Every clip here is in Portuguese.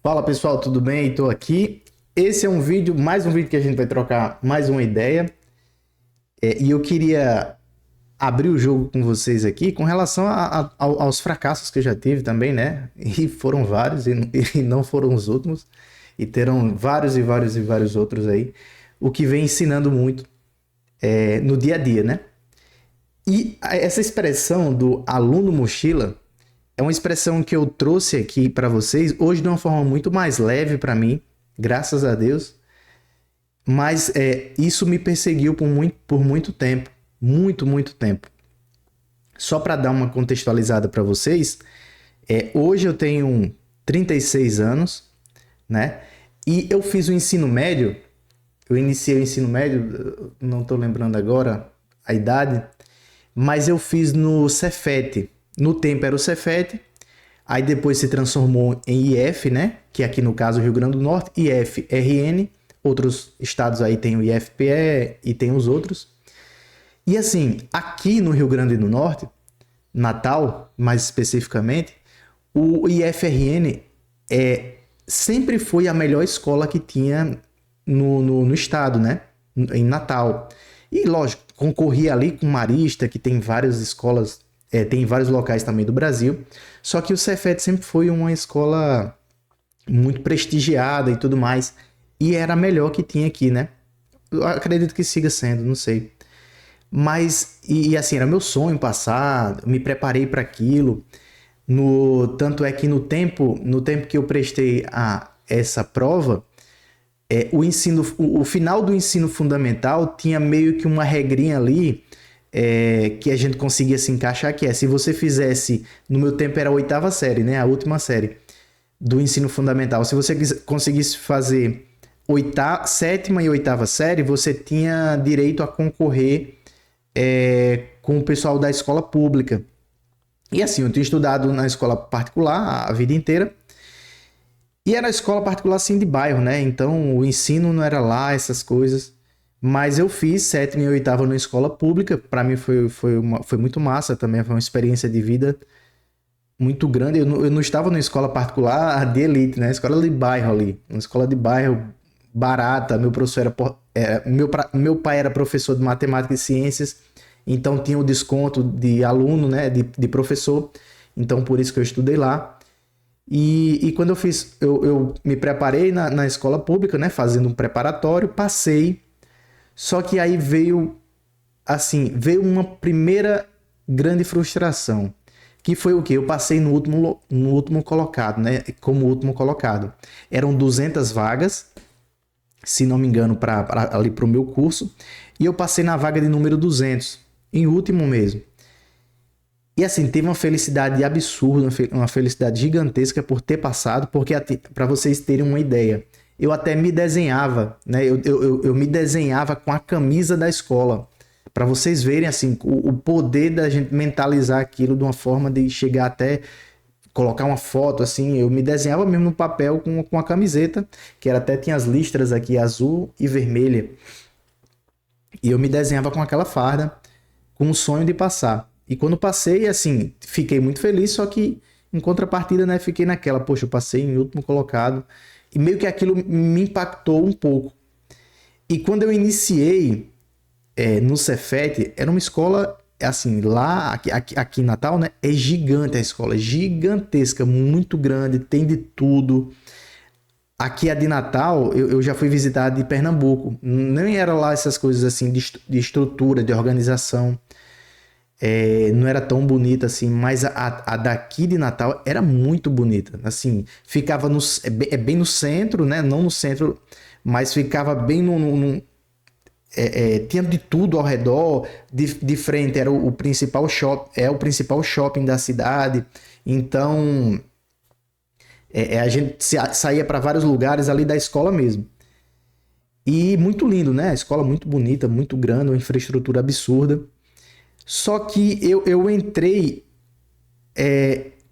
Fala pessoal, tudo bem? Estou aqui. Esse é mais um vídeo que a gente vai trocar mais uma ideia. E eu queria abrir o jogo com vocês aqui com relação aos fracassos que eu já tive também, né? E foram vários e não foram os últimos. E terão vários e vários e vários outros aí. O que vem ensinando muito no dia a dia, né? E essa expressão do aluno mochila é uma expressão que eu trouxe aqui para vocês hoje de uma forma muito mais leve para mim, graças a Deus. Mas isso me perseguiu por muito tempo, muito tempo. Só para dar uma contextualizada para vocês, hoje eu tenho 36 anos, né? E eu fiz o ensino médio, eu iniciei o ensino médio, não estou lembrando agora a idade, mas eu fiz no Cefet. No tempo era o Cefet, aí depois se transformou em IF, né? Que aqui no caso Rio Grande do Norte, IF-RN. Outros estados aí tem o IFPE e tem os outros. E assim, aqui no Rio Grande do Norte, Natal, mais especificamente, o IFRN sempre foi a melhor escola que tinha no estado, né? Em Natal. E lógico, concorria ali com Marista, que tem várias escolas, tem vários locais também do Brasil. Só que o Cefet sempre foi uma escola muito prestigiada e tudo mais. E era a melhor que tinha aqui, né? Eu acredito que siga sendo, não sei. Mas, assim, era meu sonho passar, me preparei para aquilo. Tanto é que no tempo que eu prestei essa prova, o final do ensino fundamental tinha meio que uma regrinha ali que a gente conseguia se encaixar, que se você fizesse, no meu tempo era a oitava série, né? A última série do ensino fundamental. Se você conseguisse fazer sétima e oitava série, você tinha direito a concorrer com o pessoal da escola pública. E assim, eu tinha estudado na escola particular a vida inteira. E era escola particular assim de bairro, né? Então o ensino não era lá, essas coisas. Mas eu fiz sétima e oitava na escola pública. Para mim foi muito massa também. Foi uma experiência de vida muito grande. Eu não estava numa escola particular de elite, né? Escola de bairro ali. Uma escola de bairro barata. Meu professor meu pai era professor de matemática e ciências, então tinha o desconto de aluno, né? De professor. Então por isso que eu estudei lá. E quando eu me preparei na escola pública, né? Fazendo um preparatório, passei. Só que aí veio uma primeira grande frustração. Que foi o quê? Eu passei no último colocado, né? Como último colocado. Eram 200 vagas, se não me engano, ali para o meu curso. E eu passei na vaga de número 200, em último mesmo. E assim, teve uma felicidade absurda, uma felicidade gigantesca por ter passado, porque para vocês terem uma ideia, eu até me desenhava, né? Eu me desenhava com a camisa da escola, para vocês verem assim o poder da gente mentalizar aquilo de uma forma de chegar até colocar uma foto assim. Eu me desenhava mesmo no papel com a camiseta, que até tinha as listras aqui azul e vermelha, e eu me desenhava com aquela farda, com o sonho de passar. E quando passei, assim, fiquei muito feliz, só que em contrapartida, né, fiquei naquela, poxa, eu passei em último colocado, e meio que aquilo me impactou um pouco. E quando eu iniciei no Cefet, era uma escola, assim, lá, aqui em Natal, né, é gigante a escola, é gigantesca, muito grande, tem de tudo. Aqui a de Natal, eu já fui visitar a de Pernambuco, nem era lá essas coisas assim de estrutura, de organização. Não era tão bonita assim, mas a daqui de Natal era muito bonita. Assim, ficava bem no centro, né? Não no centro, mas ficava bem tinha de tudo ao redor. De frente era o principal shopping, o principal shopping da cidade. Então, a gente saía para vários lugares ali da escola mesmo. E muito lindo, né? A escola muito bonita, muito grande, uma infraestrutura absurda. Só que eu entrei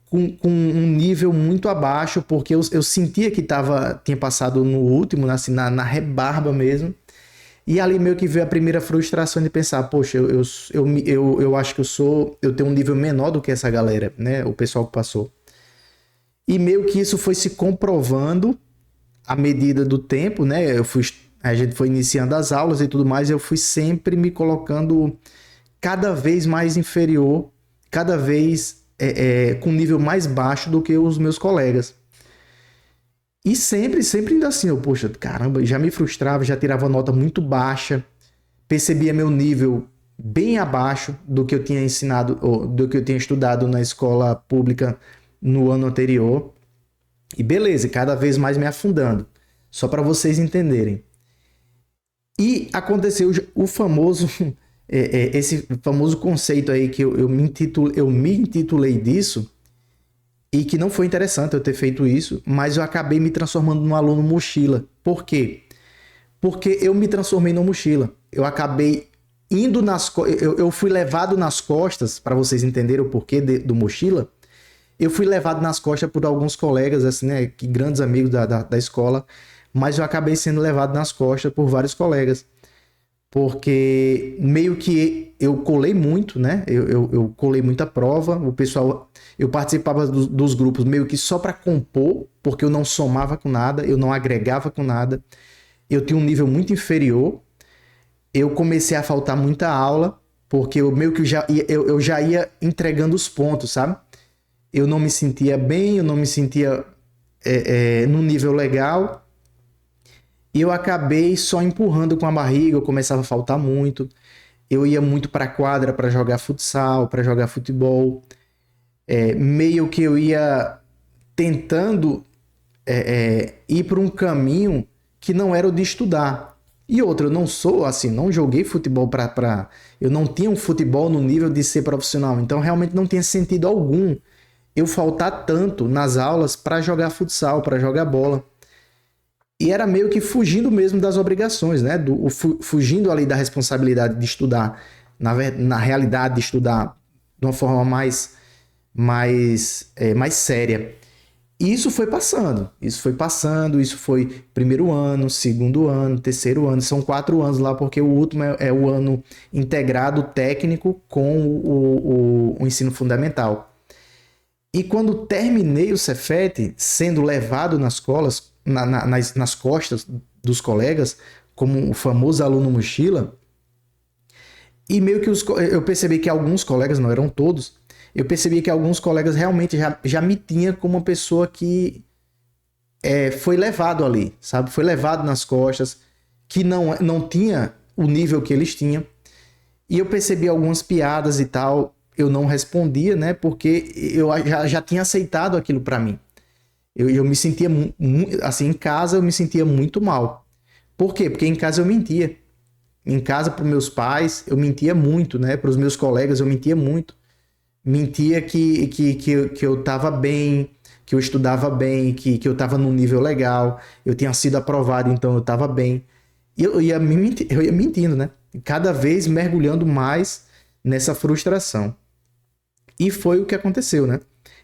com um nível muito abaixo, porque eu sentia que tinha passado no último, assim, na rebarba mesmo. E ali meio que veio a primeira frustração de pensar, poxa, eu acho que eu tenho um nível menor do que essa galera, né? O pessoal que passou. E meio que isso foi se comprovando à medida do tempo, né? A gente foi iniciando as aulas e tudo mais, e eu fui sempre me colocando cada vez mais inferior, cada vez com nível mais baixo do que os meus colegas. E sempre ainda assim, poxa, caramba, já me frustrava, já tirava nota muito baixa, percebia meu nível bem abaixo do que eu tinha ensinado, ou do que eu tinha estudado na escola pública no ano anterior. E beleza, cada vez mais me afundando. Só para vocês entenderem. E aconteceu o famoso, esse famoso conceito aí que eu me intitulei disso, e que não foi interessante eu ter feito isso, mas eu acabei me transformando num aluno mochila. Por quê? Porque eu me transformei numa mochila. Eu acabei indo eu fui levado nas costas, para vocês entenderem o porquê do mochila. Eu fui levado nas costas por alguns colegas, assim, né, que grandes amigos da escola, mas eu acabei sendo levado nas costas por vários colegas. Porque meio que eu colei muito, né? Eu colei muita prova. O pessoal, eu participava dos grupos meio que só para compor, porque eu não somava com nada, eu não agregava com nada. Eu tinha um nível muito inferior. Eu comecei a faltar muita aula, porque eu meio que eu já ia entregando os pontos, sabe? Eu não me sentia bem, eu não me sentia num nível legal. E eu acabei só empurrando com a barriga, eu começava a faltar muito. Eu ia muito para a quadra para jogar futsal, para jogar futebol. Meio que eu ia tentando ir para um caminho que não era o de estudar. E outra, eu não sou assim, não joguei futebol para. Eu não tinha um futebol no nível de ser profissional. Então realmente não tinha sentido algum eu faltar tanto nas aulas para jogar futsal, para jogar bola. E era meio que fugindo mesmo das obrigações, né? Fugindo ali da responsabilidade de estudar, na realidade de estudar de uma forma mais séria. E isso foi primeiro ano, segundo ano, terceiro ano, são 4 anos lá, porque o último é o ano integrado técnico com o ensino fundamental. E quando terminei o Cefet, sendo levado nas colas, nas costas dos colegas, como o famoso aluno mochila, e meio que eu percebi que alguns colegas, não eram todos, eu percebi que alguns colegas realmente já me tinham como uma pessoa que foi levado ali, sabe? Foi levado nas costas, que não tinha o nível que eles tinham. E eu percebi algumas piadas e tal, eu não respondia, né? Porque eu já tinha aceitado aquilo para mim. Eu me sentia, assim, em casa eu me sentia muito mal. Por quê? Porque em casa eu mentia. Em casa, para os meus pais, eu mentia muito, né? Para os meus colegas, eu mentia muito. Mentia que eu estava bem, que eu estudava bem, que eu estava num nível legal, eu tinha sido aprovado, então eu estava bem. E eu ia mentindo, né? Cada vez mergulhando mais nessa frustração. E foi o que aconteceu, né?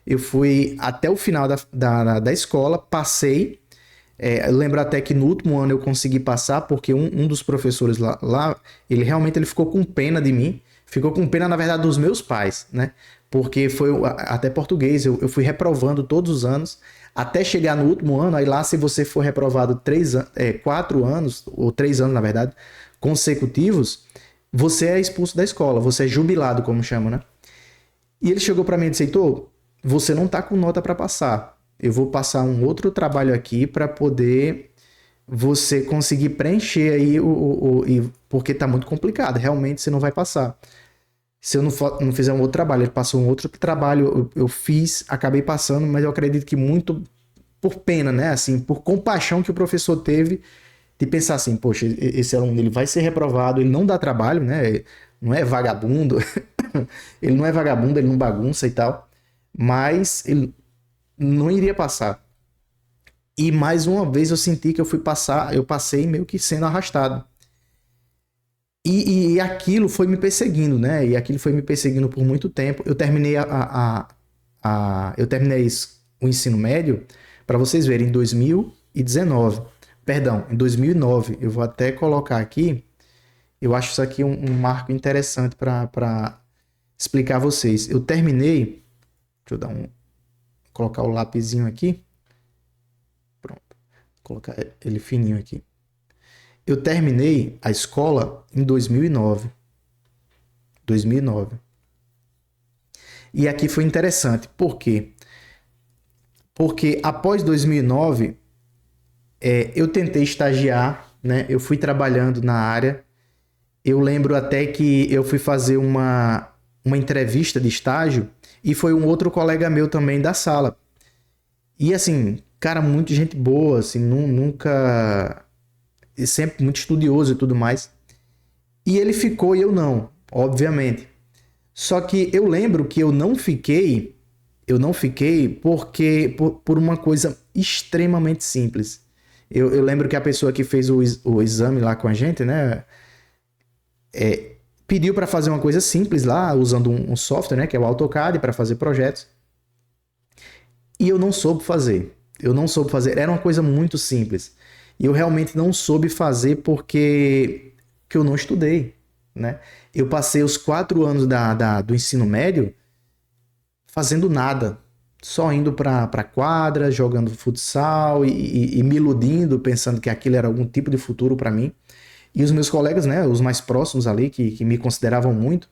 Eu fui até o final da escola, passei. Lembro até que no último ano eu consegui passar, porque um dos professores lá, ele realmente ficou com pena de mim. Ficou com pena, na verdade, dos meus pais, né? Porque foi até português, eu fui reprovando todos os anos, até chegar no último ano. Aí lá, se você for reprovado 4 anos, ou 3 anos, na verdade, consecutivos, você é expulso da escola, você é jubilado, como chamam, né? E ele chegou para mim e disse: Heitor, você não tá com nota para passar. Eu vou passar um outro trabalho aqui para poder você conseguir preencher aí porque tá muito complicado. Realmente você não vai passar. Se eu não fizer um outro trabalho, ele passou um outro trabalho, eu fiz, acabei passando, mas eu acredito que muito por pena, né? Assim, por compaixão que o professor teve de pensar assim, poxa, esse aluno ele vai ser reprovado, ele não dá trabalho, né? Não é vagabundo, ele não é vagabundo, ele não bagunça e tal, mas ele não iria passar. E mais uma vez eu senti que eu passei meio que sendo arrastado. E aquilo foi me perseguindo, né? E aquilo foi me perseguindo por muito tempo. Eu terminei eu terminei o ensino médio, para vocês verem, em 2019. Perdão, em 2009. Eu vou até colocar aqui. Eu acho isso aqui um marco interessante para explicar a vocês. Eu terminei. Deixa eu dar colocar o lapisinho aqui. Pronto. Vou colocar ele fininho aqui. Eu terminei a escola em 2009. 2009. E aqui foi interessante. Por quê? Porque após 2009, eu tentei estagiar, né? Eu fui trabalhando na área. Eu lembro até que eu fui fazer uma entrevista de estágio e foi um outro colega meu também da sala. E assim, cara, muito gente boa, assim, nunca... Sempre muito estudioso e tudo mais. E ele ficou e eu não, obviamente. Só que eu lembro que eu não fiquei porque por uma coisa extremamente simples. Eu lembro que a pessoa que fez o exame lá com a gente, né, pediu para fazer uma coisa simples lá, usando um software, né, que é o AutoCAD, para fazer projetos. E eu não soube fazer. Eu não soube fazer. Era uma coisa muito simples. E eu realmente não soube fazer porque que eu não estudei, né? Eu passei os 4 anos do ensino médio fazendo nada. Só indo pra quadra, jogando futsal e me iludindo, pensando que aquilo era algum tipo de futuro para mim. E os meus colegas, né, os mais próximos ali, que me consideravam muito,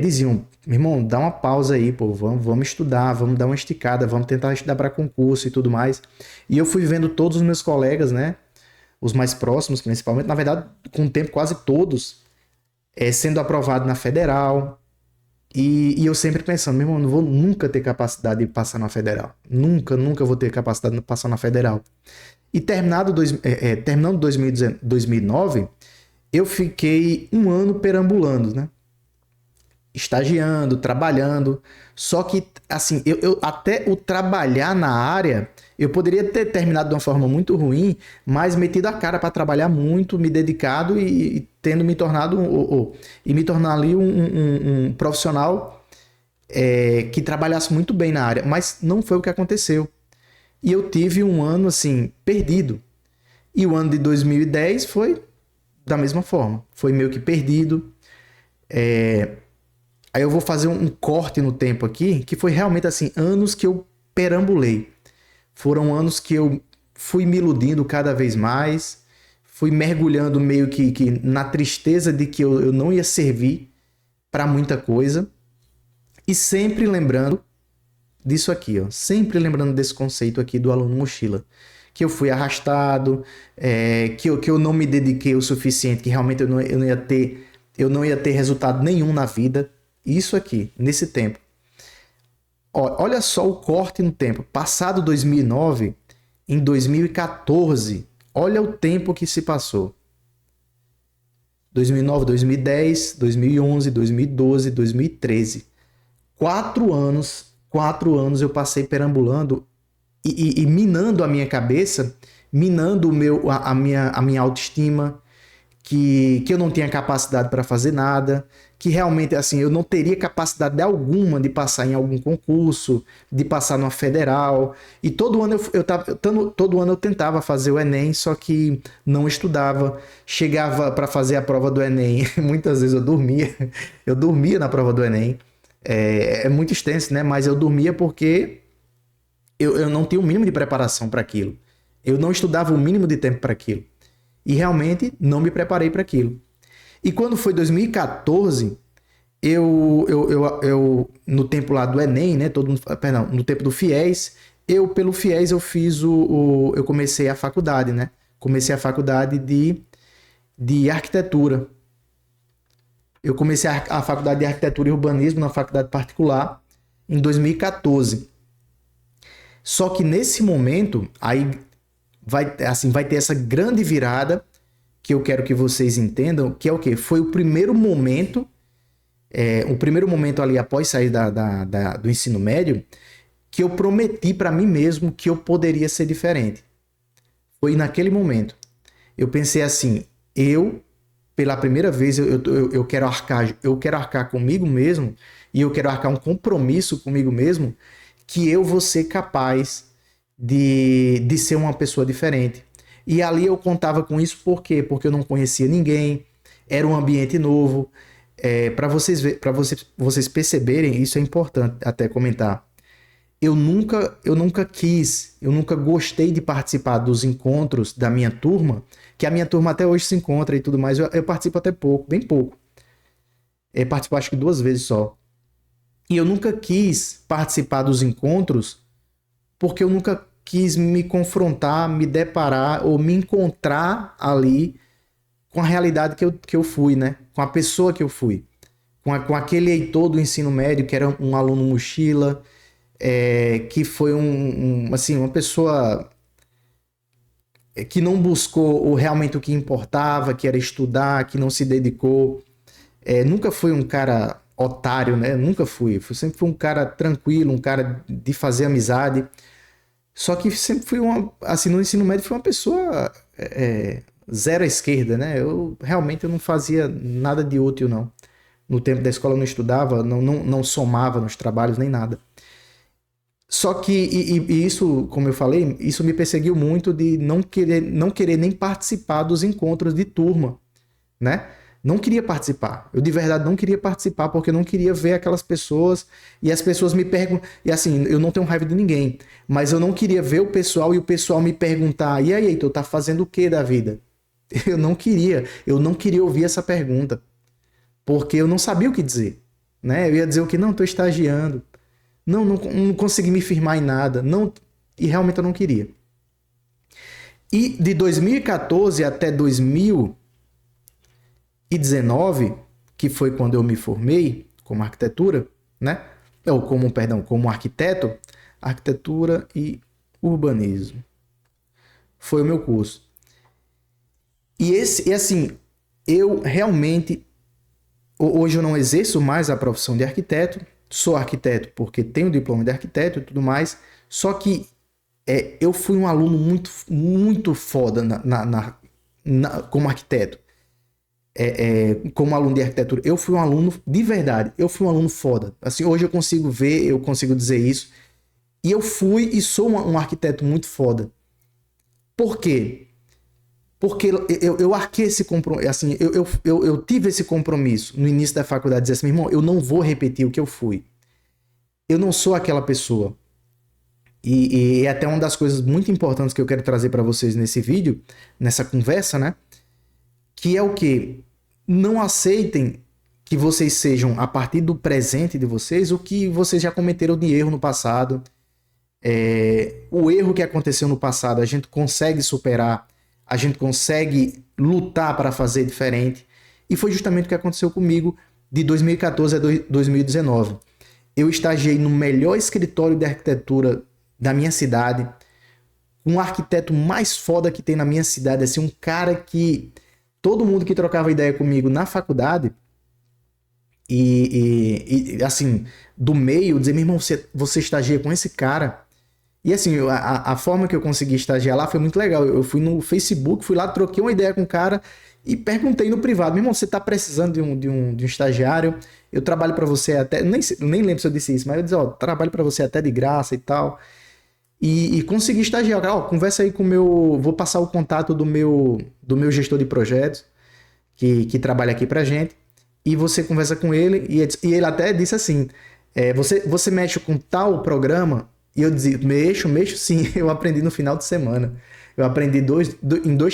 diziam, meu irmão, dá uma pausa aí, pô, vamos estudar, vamos dar uma esticada, vamos tentar estudar para concurso e tudo mais. E eu fui vendo todos os meus colegas, né, os mais próximos principalmente, na verdade, com o tempo quase todos, sendo aprovado na federal. E eu sempre pensando, meu irmão, não vou nunca ter capacidade de passar na federal. Nunca vou ter capacidade de passar na federal. E terminando 2009, eu fiquei um ano perambulando, né? Estagiando, trabalhando. Só que, assim, eu até o trabalhar na área, eu poderia ter terminado de uma forma muito ruim, mas metido a cara para trabalhar muito, me dedicado e tendo me tornado e me tornar ali um profissional que trabalhasse muito bem na área. Mas não foi o que aconteceu. E eu tive um ano, assim, perdido. E o ano de 2010 foi da mesma forma. Foi meio que perdido. Aí eu vou fazer um corte no tempo aqui, que foi realmente assim, anos que eu perambulei. Foram anos que eu fui me iludindo cada vez mais, fui mergulhando meio que na tristeza de que eu não ia servir para muita coisa. E sempre lembrando disso aqui, ó, sempre lembrando desse conceito aqui do aluno mochila. Que eu fui arrastado, que eu não me dediquei o suficiente, que realmente eu não ia ter resultado nenhum na vida. Isso aqui, nesse tempo. Olha só o corte no tempo. Passado 2009, em 2014, olha o tempo que se passou. 2009, 2010, 2011, 2012, 2013. 4 anos eu passei perambulando e minando a minha cabeça, minando a minha autoestima, que eu não tinha capacidade para fazer nada, que realmente assim eu não teria capacidade alguma de passar em algum concurso, de passar numa federal. E todo ano todo ano eu tentava fazer o Enem, só que não estudava. Chegava para fazer a prova do Enem, muitas vezes eu dormia na prova do Enem. É muito extenso, né? Mas eu dormia porque eu não tinha o mínimo de preparação para aquilo. Eu não estudava o mínimo de tempo para aquilo. E realmente não me preparei para aquilo. E quando foi 2014, no tempo lá do Enem, né? Perdão, no tempo do FIES, pelo FIES, eu fiz eu comecei a faculdade, né? Comecei a faculdade de arquitetura. Eu comecei a faculdade de arquitetura e urbanismo na faculdade particular em 2014. Só que nesse momento, aí vai ter essa grande virada que eu quero que vocês entendam, que é o quê? Foi o primeiro momento ali após sair do ensino médio, que eu prometi para mim mesmo que eu poderia ser diferente. Foi naquele momento. Eu pensei assim, pela primeira vez, eu quero arcar comigo mesmo, e eu quero arcar um compromisso comigo mesmo, que eu vou ser capaz de ser uma pessoa diferente. E ali eu contava com isso, por quê? Porque eu não conhecia ninguém, era um ambiente novo. Para vocês perceberem, isso é importante até comentar. eu nunca gostei de participar dos encontros da minha turma, que a minha turma até hoje se encontra e tudo mais. Eu participo até pouco, bem pouco. Eu participo acho que 2 vezes só. E eu nunca quis participar dos encontros porque eu nunca quis me confrontar, me deparar ou me encontrar ali com a realidade que eu fui, né? Com a pessoa que eu fui. Com aquele Heitor do ensino médio, que era um aluno mochila, que foi assim, uma pessoa que não buscou realmente o que importava, que era estudar, que não se dedicou. Nunca fui um cara otário, né? Nunca fui. Sempre fui um cara tranquilo, um cara de fazer amizade. Só que sempre fui assim, no ensino médio fui uma pessoa zero à esquerda, né? Eu não fazia nada de útil, não. No tempo da escola eu não estudava, não somava nos trabalhos, nem nada. Só que, e isso, como eu falei, isso me perseguiu muito de não querer nem participar dos encontros de turma, né? Não queria participar. Eu de verdade não queria participar porque eu não queria ver aquelas pessoas e as pessoas me perguntam. E assim, eu não tenho raiva de ninguém, mas eu não queria ver o pessoal e o pessoal me perguntar: e aí, Heitor, tá fazendo o que da vida? Eu não queria ouvir essa pergunta porque eu não sabia o que dizer, né? Eu ia dizer o que? Não, tô estagiando. Não consegui me firmar em nada. Não, e realmente eu não queria. E de 2014 até 2019, que foi quando eu me formei como arquitetura, né? Ou como arquiteto, arquitetura e urbanismo. Foi o meu curso. E assim, eu realmente hoje eu não exerço mais a profissão de arquiteto, sou arquiteto porque tenho diploma de arquiteto e tudo mais, só que eu fui um aluno muito, muito foda como arquiteto. Como aluno de arquitetura, eu fui um aluno de verdade, eu fui um aluno foda. Assim, hoje eu consigo ver, eu consigo dizer isso. E eu fui e sou um arquiteto muito foda. Por quê? Porque eu arquei esse compromisso, assim, eu tive esse compromisso no início da faculdade, dizer assim, meu irmão, eu não vou repetir o que eu fui. Eu não sou aquela pessoa. E é até uma das coisas muito importantes que eu quero trazer para vocês nesse vídeo, nessa conversa, né? Que é o quê? Não aceitem que vocês sejam, a partir do presente de vocês, o que vocês já cometeram de erro no passado. O erro que aconteceu no passado, a gente consegue superar, a gente consegue lutar para fazer diferente. E foi justamente o que aconteceu comigo de 2014 a 2019. Eu estagiei no melhor escritório de arquitetura da minha cidade, um arquiteto mais foda que tem na minha cidade, assim, um cara que todo mundo que trocava ideia comigo na faculdade assim, do meio, dizer, meu irmão, você estagia com esse cara. E assim, a forma que eu consegui estagiar lá foi muito legal. Eu fui no Facebook, fui lá, troquei uma ideia com o cara e perguntei no privado, meu irmão, você tá precisando de um estagiário? Eu trabalho para você até, nem lembro se eu disse isso, mas eu disse, ó, trabalho para você até de graça e tal. E consegui estagiar. Ó, conversa aí com o meu, vou passar o contato do meu gestor de projetos, que trabalha aqui pra gente, e você conversa com ele, e ele até disse assim, você mexe com tal programa? E eu dizia, mexo sim, eu aprendi no final de semana. Eu aprendi em 2,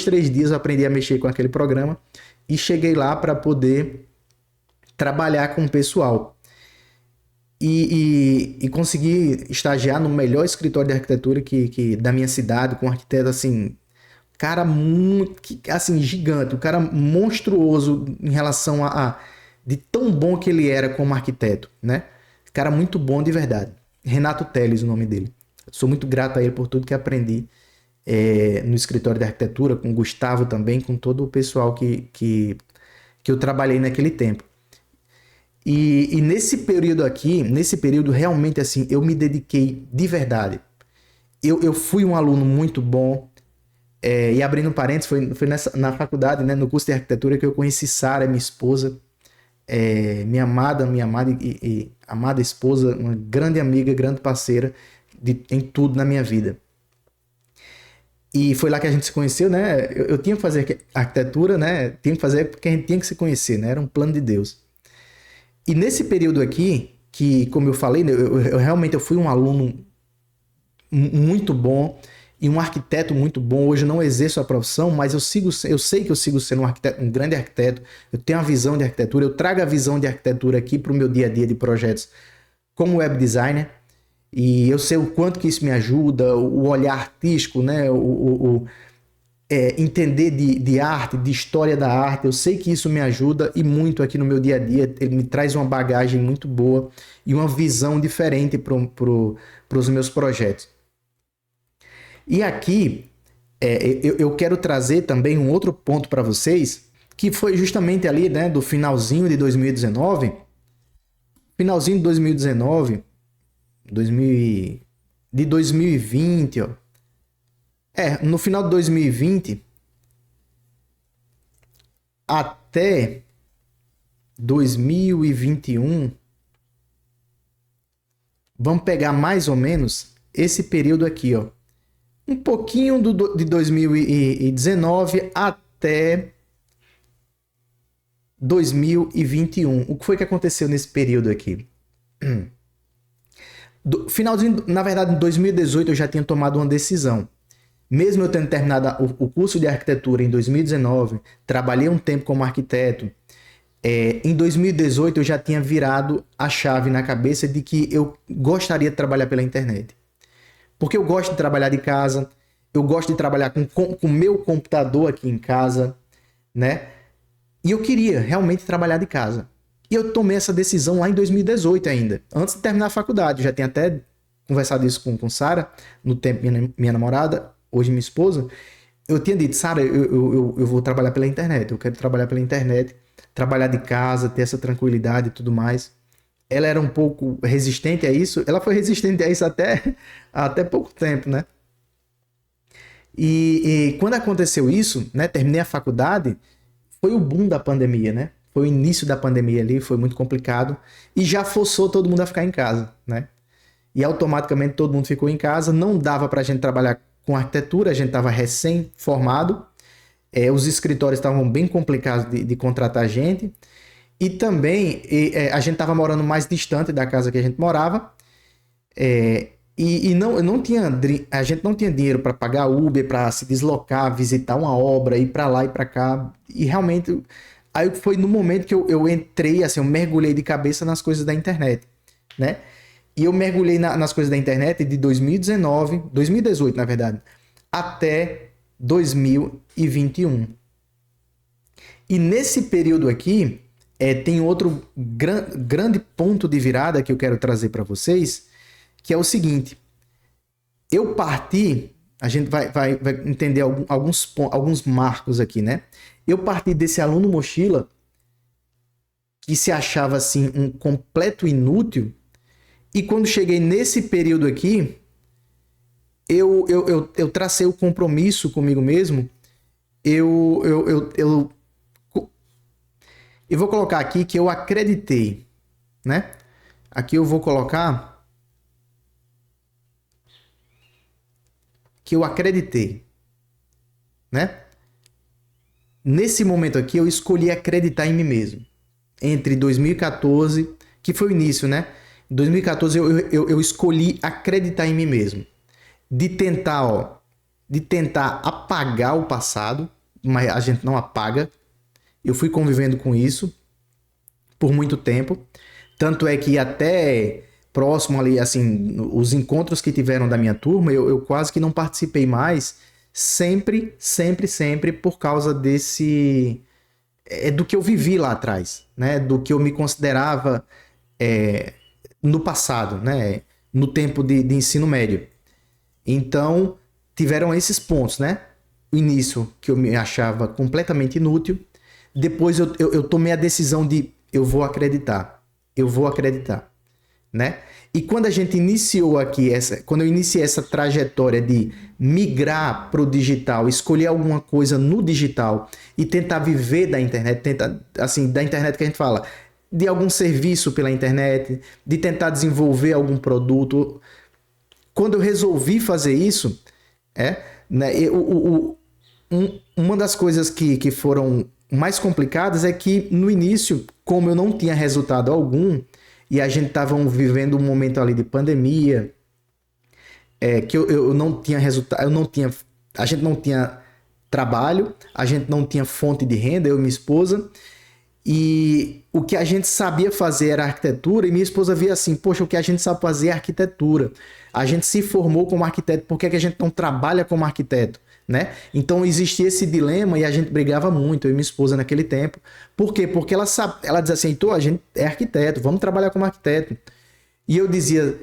3 dias eu aprendi a mexer com aquele programa e cheguei lá para poder trabalhar com o pessoal. E consegui estagiar no melhor escritório de arquitetura da minha cidade, com um arquiteto assim, cara muito, assim, gigante, um cara monstruoso em relação de tão bom que ele era como arquiteto, né? Cara muito bom de verdade. Renato Teles, o nome dele. Sou muito grato a ele por tudo que aprendi no escritório de arquitetura, com o Gustavo também, com todo o pessoal que eu trabalhei naquele tempo. E nesse período realmente assim, eu me dediquei de verdade. Eu fui um aluno muito bom. E abrindo parênteses, foi na faculdade, né, no curso de arquitetura, que eu conheci Sara, minha esposa. Minha amada e amada esposa, uma grande amiga, grande parceira em tudo na minha vida. E foi lá que a gente se conheceu, né? Eu tinha que fazer arquitetura, né? Tinha que fazer porque a gente tinha que se conhecer, né? Era um plano de Deus. E nesse período aqui, que como eu falei, né, realmente eu fui um aluno muito bom e um arquiteto muito bom. Hoje eu não exerço a profissão, mas eu sei que eu sigo sendo um arquiteto, um grande arquiteto. Eu tenho a visão de arquitetura, eu trago a visão de arquitetura aqui para o meu dia a dia de projetos como web designer. E eu sei o quanto que isso me ajuda, o olhar artístico, né? Entender de arte, de história da arte. Eu sei que isso me ajuda e muito aqui no meu dia a dia. Ele me traz uma bagagem muito boa e uma visão diferente para os meus projetos. E aqui eu quero trazer também um outro ponto para vocês, que foi justamente ali, né, do finalzinho de 2019. Finalzinho de 2019, de 2020, ó. No final de 2020 até 2021, vamos pegar mais ou menos esse período aqui, ó. Um pouquinho de 2019 até 2021. O que foi que aconteceu nesse período aqui? Finalzinho, na verdade, em 2018 eu já tinha tomado uma decisão. Mesmo eu tendo terminado o curso de arquitetura em 2019, trabalhei um tempo como arquiteto, em 2018 eu já tinha virado a chave na cabeça de que eu gostaria de trabalhar pela internet. Porque eu gosto de trabalhar de casa, eu gosto de trabalhar com o meu computador aqui em casa, né? E eu queria realmente trabalhar de casa. E eu tomei essa decisão lá em 2018 ainda, antes de terminar a faculdade. Eu já tinha até conversado isso com Sara, no tempo minha namorada, hoje minha esposa. Eu tinha dito, Sara, eu vou trabalhar pela internet, eu quero trabalhar pela internet, trabalhar de casa, ter essa tranquilidade e tudo mais. Ela era um pouco resistente a isso, ela foi resistente a isso até pouco tempo, né? E quando aconteceu isso, né, terminei a faculdade, foi o boom da pandemia, né? Foi o início da pandemia ali, foi muito complicado e já forçou todo mundo a ficar em casa, né? E automaticamente todo mundo ficou em casa, não dava pra gente trabalhar com arquitetura, a gente estava recém-formado, os escritórios estavam bem complicados de contratar gente e também a gente estava morando mais distante da casa que a gente morava e não tinha, a gente não tinha dinheiro para pagar Uber, para se deslocar, visitar uma obra, ir para lá e para cá. E realmente, aí foi no momento que eu entrei, assim, eu mergulhei de cabeça nas coisas da internet, né? E eu mergulhei nas coisas da internet de 2018, na verdade, até 2021. E nesse período aqui, tem outro grande ponto de virada que eu quero trazer para vocês, que é o seguinte. Eu parti, a gente vai entender alguns marcos aqui, né? Eu parti desse aluno mochila que se achava assim um completo inútil, e quando cheguei nesse período aqui, eu tracei o compromisso comigo mesmo. Eu vou colocar aqui que eu acreditei, né? Aqui eu vou colocar que eu acreditei, né? Nesse momento aqui eu escolhi acreditar em mim mesmo. Entre 2014, que foi o início, né? Em 2014 eu escolhi acreditar em mim mesmo. De tentar apagar o passado, mas a gente não apaga. Eu fui convivendo com isso por muito tempo. Tanto é que até próximo ali, assim, os encontros que tiveram da minha turma, eu quase que não participei mais, sempre por causa desse... do que eu vivi lá atrás, né? Do que eu me considerava no passado, né? No tempo de ensino médio. Então, tiveram esses pontos, né? O início, que eu me achava completamente inútil. Depois eu tomei a decisão de eu vou acreditar, né? E quando a gente iniciou aqui, quando eu iniciei essa trajetória de migrar para o digital, escolher alguma coisa no digital e tentar viver da internet, da internet que a gente fala, de algum serviço pela internet, de tentar desenvolver algum produto. Quando eu resolvi fazer isso, né, uma das coisas que foram mais complicadas é que no início, como eu não tinha resultado algum, e a gente estava vivendo um momento ali de pandemia, que eu não tinha resultado, a gente não tinha trabalho, a gente não tinha fonte de renda, eu e minha esposa, e o que a gente sabia fazer era arquitetura, e minha esposa via assim, poxa, o que a gente sabe fazer é arquitetura. A gente se formou como arquiteto, por que a gente não trabalha como arquiteto? Né? Então existia esse dilema e a gente brigava muito, eu e minha esposa naquele tempo. Por quê? Porque ela dizia assim, Heitor, a gente é arquiteto, vamos trabalhar como arquiteto. E eu dizia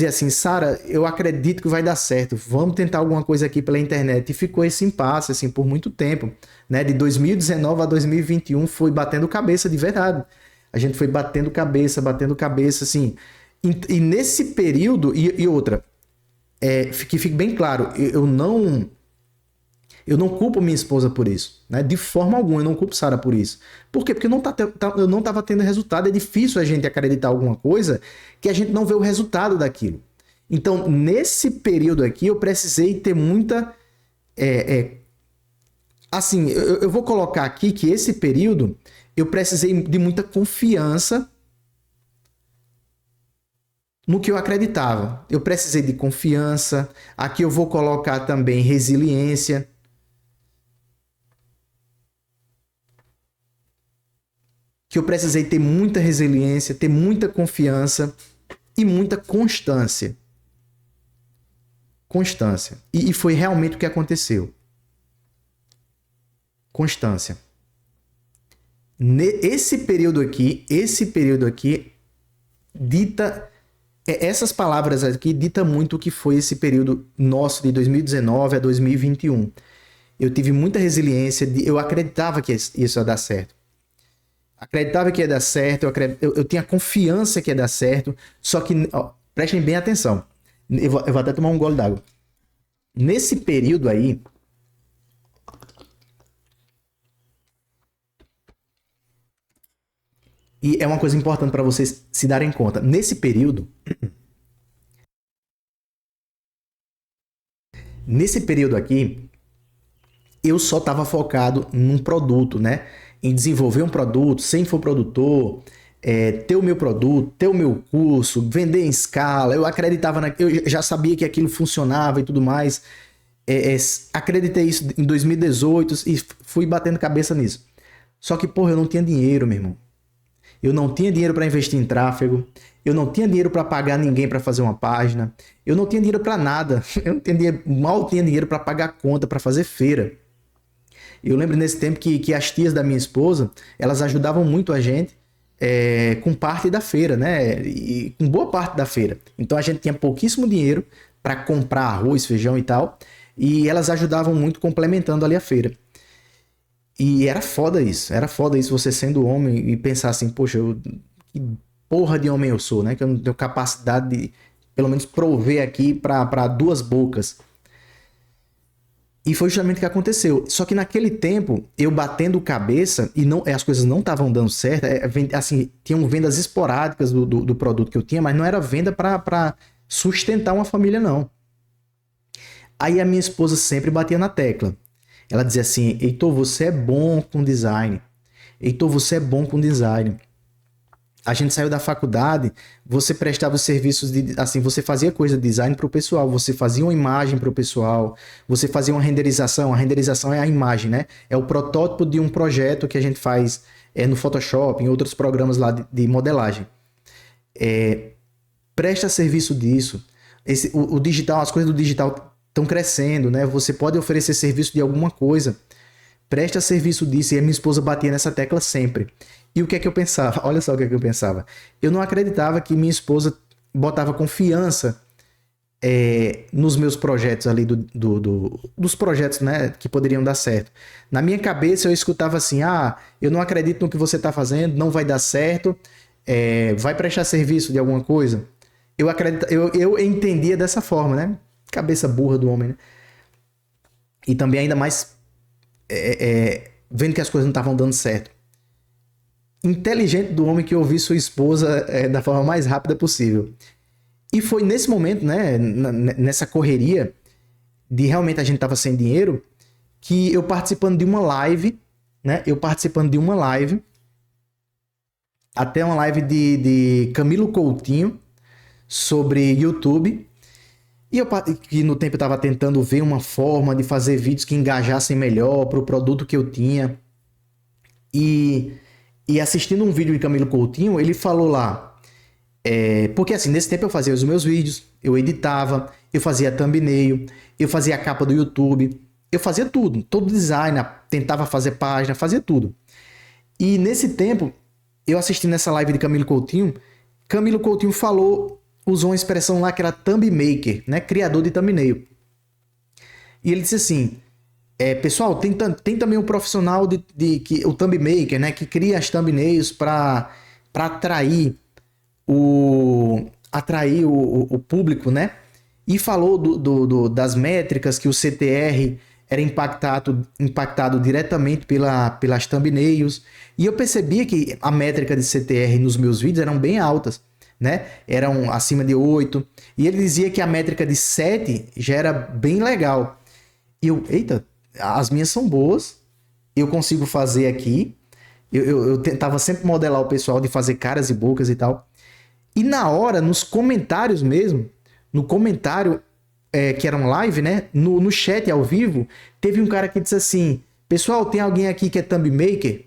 assim, Sara, eu acredito que vai dar certo, vamos tentar alguma coisa aqui pela internet. E ficou esse impasse, assim, por muito tempo, né? De 2019 a 2021 foi batendo cabeça de verdade. A gente foi batendo cabeça, assim. E nesse período, e outra, que fique bem claro, eu não culpo minha esposa por isso, né? De forma alguma, eu não culpo Sara por isso. Por quê? Porque eu não estava tendo resultado. É difícil a gente acreditar alguma coisa que a gente não vê o resultado daquilo. Então, nesse período aqui, eu precisei ter muita... assim, eu vou colocar aqui que esse período eu precisei de muita confiança no que eu acreditava. Eu precisei de confiança. Aqui eu vou colocar também resiliência. Que eu precisei ter muita resiliência, ter muita confiança e muita constância. Constância. E foi realmente o que aconteceu. Constância. Esse período aqui, dita... Essas palavras aqui dita muito o que foi esse período nosso de 2019 a 2021. Eu tive muita resiliência, eu acreditava que isso ia dar certo. Acreditava que ia dar certo, eu tinha confiança que ia dar certo, só que, ó, prestem bem atenção, eu vou até tomar um gole d'água. Nesse período aí, e é uma coisa importante para vocês se darem conta, nesse período aqui, eu só estava focado num produto, né? Em desenvolver um produto, ser infoprodutor, ter o meu produto, ter o meu curso, vender em escala. Eu acreditava, eu já sabia que aquilo funcionava e tudo mais. Acreditei isso em 2018 e fui batendo cabeça nisso. Só que, porra, eu não tinha dinheiro, meu irmão. Eu não tinha dinheiro para investir em tráfego. Eu não tinha dinheiro para pagar ninguém para fazer uma página. Eu não tinha dinheiro para nada. Eu não tinha dinheiro, mal tinha dinheiro para pagar conta, para fazer feira. Eu lembro nesse tempo que as tias da minha esposa, elas ajudavam muito a gente com parte da feira, né? E com boa parte da feira. Então a gente tinha pouquíssimo dinheiro para comprar arroz, feijão e tal. E elas ajudavam muito complementando ali a feira. E era foda isso você sendo homem e pensar assim, poxa, que porra de homem eu sou, né? Que eu não tenho capacidade de, pelo menos, prover aqui para duas bocas. E foi justamente o que aconteceu. Só que naquele tempo, eu batendo cabeça e não, as coisas não estavam dando certo. Assim, tinham vendas esporádicas do produto que eu tinha, mas não era venda para sustentar uma família, não. Aí a minha esposa sempre batia na tecla. Ela dizia assim, Heitor, você é bom com design. Heitor, você é bom com design. A gente saiu da faculdade, você prestava os serviços de, assim, você fazia coisa de design para o pessoal, você fazia uma imagem para o pessoal, você fazia uma renderização. A renderização é a imagem, né? É o protótipo de um projeto que a gente faz no Photoshop, em outros programas lá de modelagem. Presta serviço disso. O digital, as coisas do digital estão crescendo, né? Você pode oferecer serviço de alguma coisa. Presta serviço disso. E a minha esposa batia nessa tecla sempre. E o que é que eu pensava? Olha só o que é que eu pensava. Eu não acreditava que minha esposa botava confiança nos meus projetos ali, dos projetos, né, que poderiam dar certo. Na minha cabeça eu escutava assim, eu não acredito no que você está fazendo, não vai dar certo, vai prestar serviço de alguma coisa. Eu entendia dessa forma, né? Cabeça burra do homem, né? E também ainda mais vendo que as coisas não estavam dando certo. Inteligente do homem que ouviu sua esposa da forma mais rápida possível. E foi nesse momento, né, nessa correria de realmente a gente tava sem dinheiro, que eu participando de uma live, né, até uma live de Camilo Coutinho sobre YouTube, Que no tempo eu estava tentando ver uma forma de fazer vídeos que engajassem melhor para o produto que eu tinha. E, e assistindo um vídeo de Camilo Coutinho, ele falou lá, porque assim, nesse tempo eu fazia os meus vídeos, eu editava, eu fazia thumbnail, eu fazia a capa do YouTube, eu fazia tudo, todo design, tentava fazer página, fazia tudo. E nesse tempo, eu assisti nessa live de Camilo Coutinho usou uma expressão lá que era thumb maker, né? Criador de thumbnail. E ele disse assim, pessoal, tem também um profissional o thumb maker, né? Que cria as thumbnails para atrair o público, né? E falou das métricas que o CTR era impactado diretamente pelas thumbnails. E eu percebia que a métrica de CTR nos meus vídeos eram bem altas, né? Eram acima de 8. E ele dizia que a métrica de 7 já era bem legal. E eu, eita, as minhas são boas, eu consigo fazer aqui. Eu tentava sempre modelar o pessoal de fazer caras e bocas e tal. E na hora, nos comentários mesmo, no comentário que era um live, né? No chat ao vivo, teve um cara que disse assim: pessoal, tem alguém aqui que é thumb maker?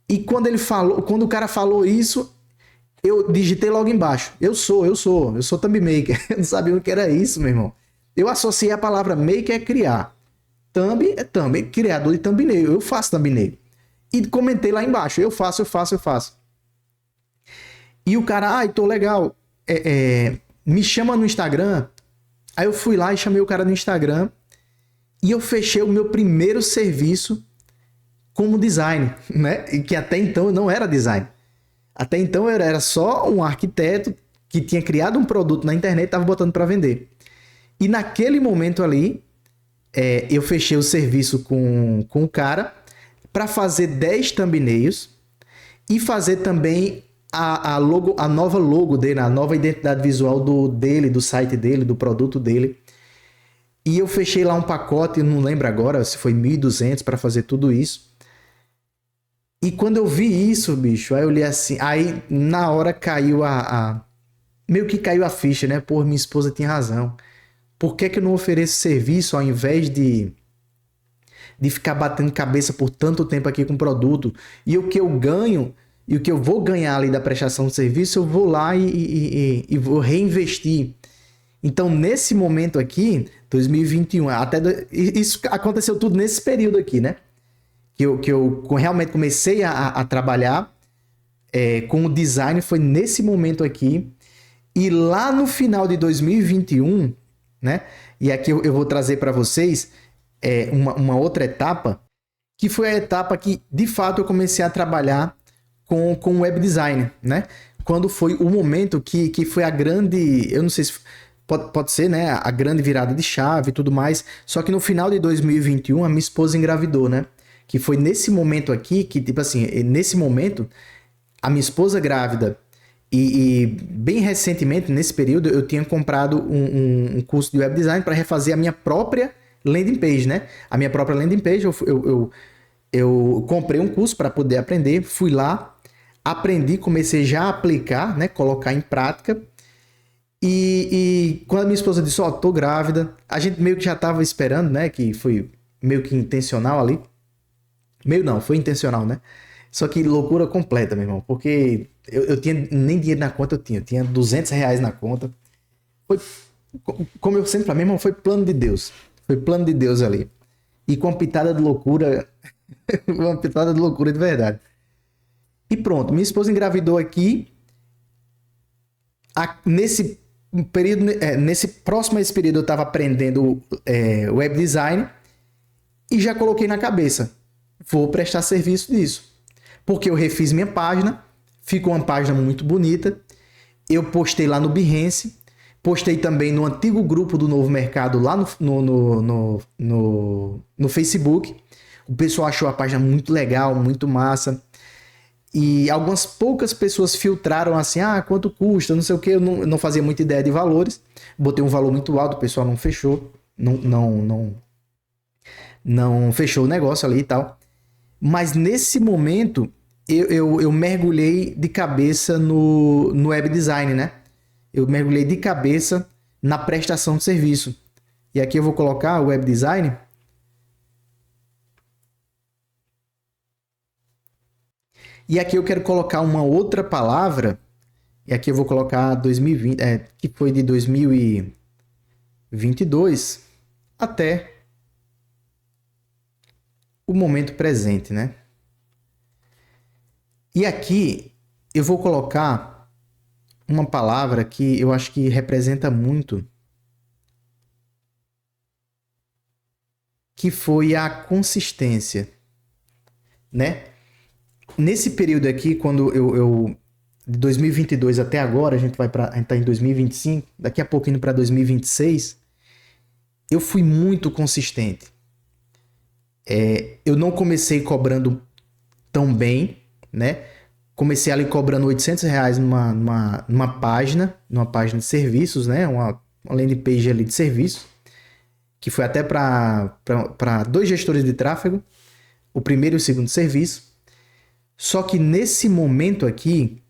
E quando o cara falou isso, eu digitei logo embaixo. Eu sou thumb maker. Eu não sabia o que era isso, meu irmão. Eu associei a palavra maker a criar. Thumb é thumb, criador de thumbnail. Eu faço thumbnail. E comentei lá embaixo. Eu faço. E o cara, tô legal. Me chama no Instagram. Aí eu fui lá e chamei o cara no Instagram. E eu fechei o meu primeiro serviço como design, né? E que até então eu não era design. Até então eu era só um arquiteto que tinha criado um produto na internet e estava botando para vender. E naquele momento ali, eu fechei o serviço com o cara para fazer 10 thumbnails e fazer também a nova logo dele, a nova identidade visual do site dele, do produto dele. E eu fechei lá um pacote, não lembro agora se foi 1.200 para fazer tudo isso. E quando eu vi isso, bicho, aí eu olhei assim, aí na hora caiu meio que caiu a ficha, né? Pô, minha esposa tinha razão. Por que eu não ofereço serviço ao invés de ficar batendo cabeça por tanto tempo aqui com o produto? E o que eu ganho e o que eu vou ganhar ali da prestação de serviço, eu vou lá e vou reinvestir. Então, nesse momento aqui, 2021, isso aconteceu tudo nesse período aqui, né? Que eu realmente comecei a trabalhar com o design, foi nesse momento aqui. E lá no final de 2021, né? E aqui eu vou trazer para vocês uma outra etapa, que foi a etapa que, de fato, eu comecei a trabalhar com web design, né? Quando foi o momento que foi a grande... Eu não sei se... Pode ser, né? A grande virada de chave e tudo mais. Só que no final de 2021, a minha esposa engravidou, né? Que foi nesse momento aqui, que tipo assim, nesse momento, a minha esposa grávida e bem recentemente, nesse período, eu tinha comprado um curso de web design para refazer a minha própria landing page, né? A minha própria landing page, eu comprei um curso para poder aprender, fui lá, aprendi, comecei já a aplicar, né? Colocar em prática. E quando a minha esposa disse, tô grávida, a gente meio que já tava esperando, né? Que foi meio que intencional ali. Meio não, foi intencional, né? Só que loucura completa, meu irmão. Porque eu tinha nem dinheiro na conta, eu tinha R$200 na conta. Foi, como eu sempre falo, meu irmão, foi plano de Deus. Foi plano de Deus ali. E com uma pitada de loucura, uma pitada de loucura de verdade. E pronto, minha esposa engravidou aqui. Nesse período, próximo a esse período, eu estava aprendendo web design e já coloquei na cabeça, vou prestar serviço disso. Porque eu refiz minha página, ficou uma página muito bonita, eu postei lá no Behance, postei também no antigo grupo do Novo Mercado lá no Facebook. O pessoal achou a página muito legal, muito massa. E algumas poucas pessoas filtraram assim, quanto custa, não sei o que, eu não fazia muita ideia de valores. Botei um valor muito alto, o pessoal não fechou, não fechou o negócio ali e tal. Mas nesse momento, eu mergulhei de cabeça no web design, né? Eu mergulhei de cabeça na prestação de serviço. E aqui eu vou colocar o web design. E aqui eu quero colocar uma outra palavra. E aqui eu vou colocar 2020, que foi de 2022 até o momento presente, né? E aqui eu vou colocar uma palavra que eu acho que representa muito, que foi a consistência, né? Nesse período aqui, quando de 2022 até agora, a gente tá em 2025, daqui a pouco indo para 2026, eu fui muito consistente. Eu não comecei cobrando tão bem, né? Comecei ali cobrando R$ 800 numa página de serviços, né? Uma landing page ali de serviço, que foi até para 2 gestores de tráfego, o primeiro e o segundo serviço. Só que nesse momento aqui,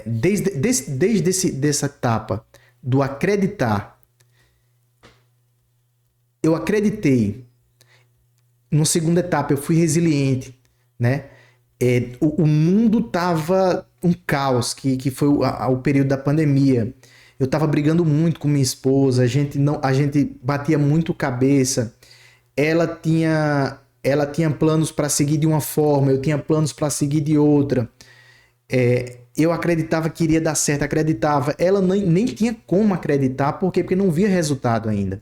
desde dessa etapa do acreditar, eu acreditei. Na segunda etapa, eu fui resiliente, né? O mundo tava um caos, que foi o período da pandemia. Eu tava brigando muito com minha esposa, a gente batia muito cabeça. Ela tinha planos para seguir de uma forma, eu tinha planos para seguir de outra. Eu acreditava que iria dar certo, acreditava. Ela nem tinha como acreditar, por quê? Porque não via resultado ainda.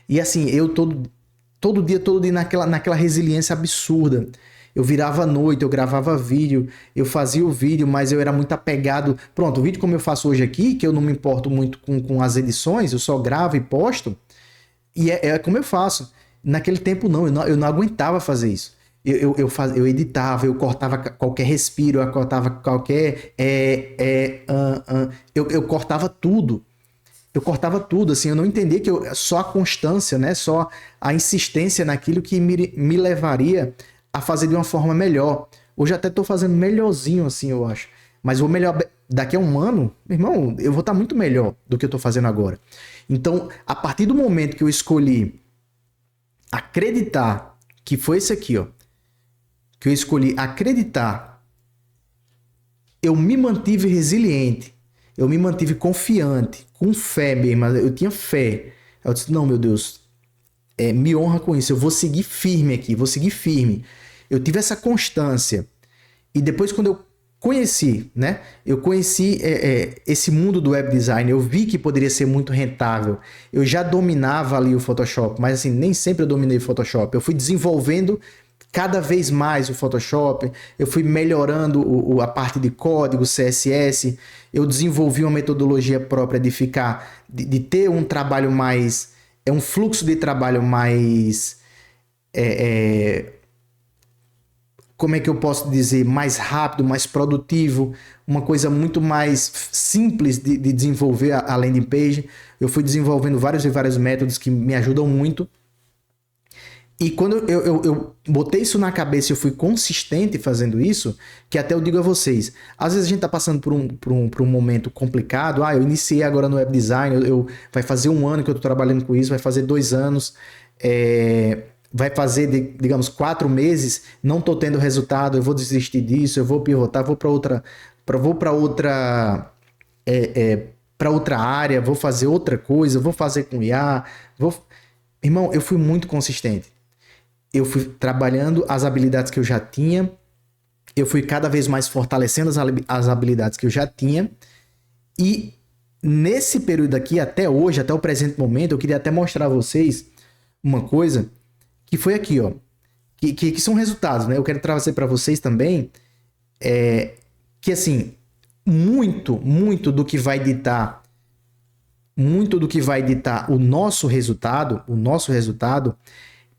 E assim, eu todo dia naquela resiliência absurda. Eu virava à noite, eu gravava vídeo, eu fazia o vídeo, mas eu era muito apegado. Pronto, o vídeo como eu faço hoje aqui, que eu não me importo muito com as edições, eu só gravo e posto, e é como eu faço. Naquele tempo eu não aguentava fazer isso. Eu editava, eu cortava qualquer respiro, eu cortava qualquer... eu cortava tudo. Eu cortava tudo, assim, eu não entendia que só a constância, né, só a insistência naquilo que me levaria a fazer de uma forma melhor. Hoje até estou fazendo melhorzinho, assim, eu acho. Mas vou melhor daqui a um ano, meu irmão, eu vou estar muito melhor do que eu estou fazendo agora. Então, a partir do momento que eu escolhi acreditar, que foi esse aqui, ó, que eu escolhi acreditar, eu me mantive resiliente. Eu me mantive confiante, com fé mesmo. Eu tinha fé. Eu disse, não, meu Deus, me honra com isso. Eu vou seguir firme aqui, vou seguir firme. Eu tive essa constância. E depois, quando eu conheci, né? Eu conheci esse mundo do web design. Eu vi que poderia ser muito rentável. Eu já dominava ali o Photoshop, mas assim, nem sempre eu dominei o Photoshop. Eu fui desenvolvendo cada vez mais o Photoshop, eu fui melhorando a parte de código, CSS, eu desenvolvi uma metodologia própria de ter um trabalho mais, um fluxo de trabalho mais, como é que eu posso dizer, mais rápido, mais produtivo, uma coisa muito mais simples de desenvolver a landing page. Eu fui desenvolvendo vários e vários métodos que me ajudam muito. E quando eu botei isso na cabeça e eu fui consistente fazendo isso, que até eu digo a vocês, às vezes a gente está passando por um momento complicado, eu iniciei agora no web design, vai fazer 1 ano que eu estou trabalhando com isso, vai fazer 2 anos, vai fazer, digamos, 4 meses, não estou tendo resultado, eu vou desistir disso, eu vou pivotar, vou para outra área, vou fazer outra coisa, vou fazer com IA, Irmão, eu fui muito consistente. Eu fui trabalhando as habilidades que eu já tinha, eu fui cada vez mais fortalecendo as habilidades que eu já tinha, e nesse período aqui, até hoje, até o presente momento, eu queria até mostrar a vocês uma coisa, que foi aqui, ó, que são resultados, né? Eu quero trazer para vocês também, que assim, muito do que vai ditar o nosso resultado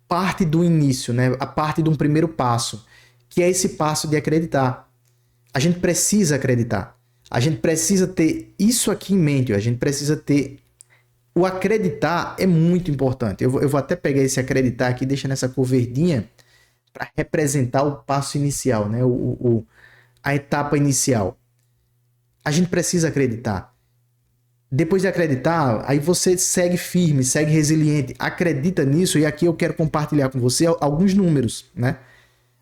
parte do início, né? A parte de um primeiro passo, que é esse passo de acreditar. A gente precisa acreditar. A gente precisa ter isso aqui em mente. A gente precisa ter... O acreditar é muito importante. Eu vou até pegar esse acreditar aqui, deixa nessa cor verdinha, para representar o passo inicial, né? A etapa inicial. A gente precisa acreditar. depois de acreditar, aí você segue firme, segue resiliente, acredita nisso, e aqui eu quero compartilhar com você alguns números, né?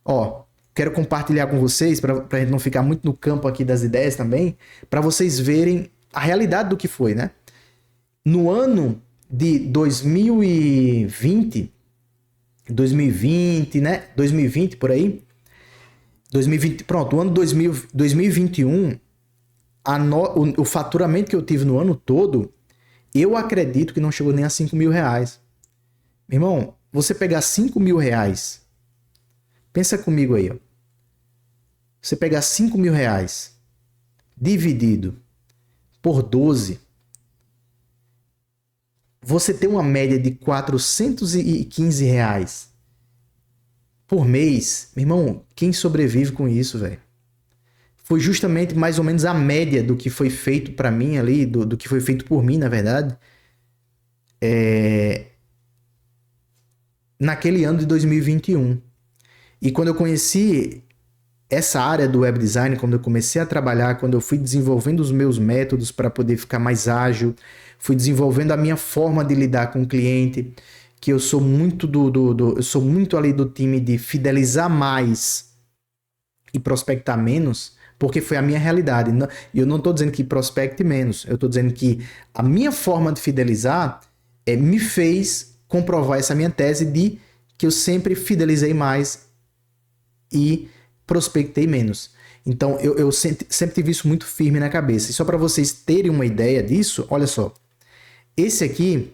Ó, quero compartilhar com vocês, para a gente não ficar muito no campo aqui das ideias também, para vocês verem a realidade do que foi, né? No ano de 2020, né? 2020 por aí. 2020, pronto, o ano 2021, o faturamento que eu tive no ano todo, eu acredito que não chegou nem a 5 mil reais. Meu irmão, você pegar 5 mil reais, pensa comigo aí, ó. Você pegar 5 mil reais dividido por 12, você tem uma média de 415 reais por mês. Meu irmão, quem sobrevive com isso, velho? Foi justamente mais ou menos a média do que foi feito para mim ali, do que foi feito por mim, na verdade, naquele ano de 2021. E quando eu conheci essa área do web design, quando eu comecei a trabalhar, quando eu fui desenvolvendo os meus métodos para poder ficar mais ágil, fui desenvolvendo a minha forma de lidar com o cliente, que eu sou muito eu sou muito ali do time de fidelizar mais e prospectar menos, porque foi a minha realidade. E eu não estou dizendo que prospecte menos, eu estou dizendo que a minha forma de fidelizar me fez comprovar essa minha tese de que eu sempre fidelizei mais e prospectei menos. Então, eu sempre tive isso muito firme na cabeça. E só para vocês terem uma ideia disso, olha só. Esse aqui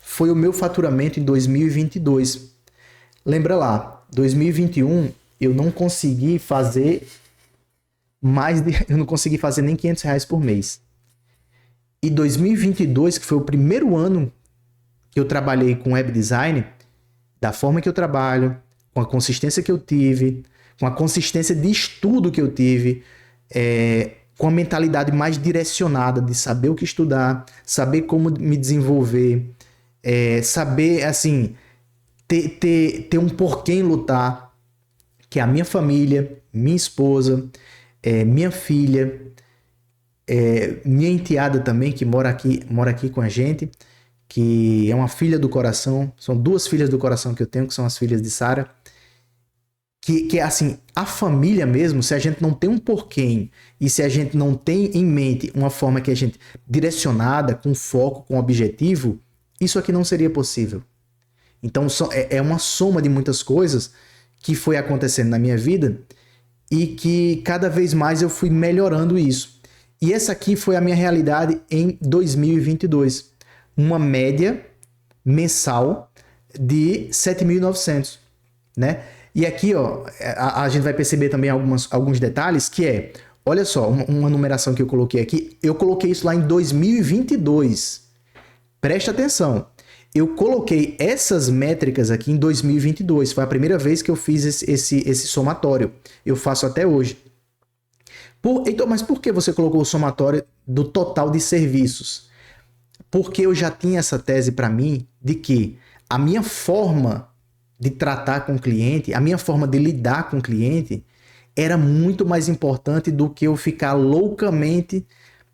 foi o meu faturamento em 2022. Lembra lá, 2021 eu não consegui fazer eu não consegui fazer nem 500 reais por mês. E 2022, que foi o primeiro ano que eu trabalhei com web design, da forma que eu trabalho, com a consistência que eu tive, com a consistência de estudo que eu tive, com a mentalidade mais direcionada de saber o que estudar, saber como me desenvolver, saber, assim, ter um porquê em lutar, que é a minha família, minha esposa, minha filha, minha enteada também, que mora aqui com a gente, que é uma filha do coração. São 2 filhas do coração que eu tenho, que são as filhas de Sara. Que é assim, a família mesmo, se a gente não tem um porquê e se a gente não tem em mente uma forma que a gente direcionada, com foco, com objetivo, isso aqui não seria possível. Então é uma soma de muitas coisas que foi acontecendo na minha vida e que cada vez mais eu fui melhorando isso. E essa aqui foi a minha realidade em 2022. Uma média mensal de 7.900, né? E aqui, ó, a gente vai perceber também alguns detalhes, que olha só, uma numeração que eu coloquei aqui, eu coloquei isso lá em 2022. Presta atenção. Eu coloquei essas métricas aqui em 2022. Foi a primeira vez que eu fiz esse somatório. Eu faço até hoje. Então, mas por que você colocou o somatório do total de serviços? Porque eu já tinha essa tese para mim de que a minha forma de tratar com o cliente, a minha forma de lidar com o cliente era muito mais importante do que eu ficar loucamente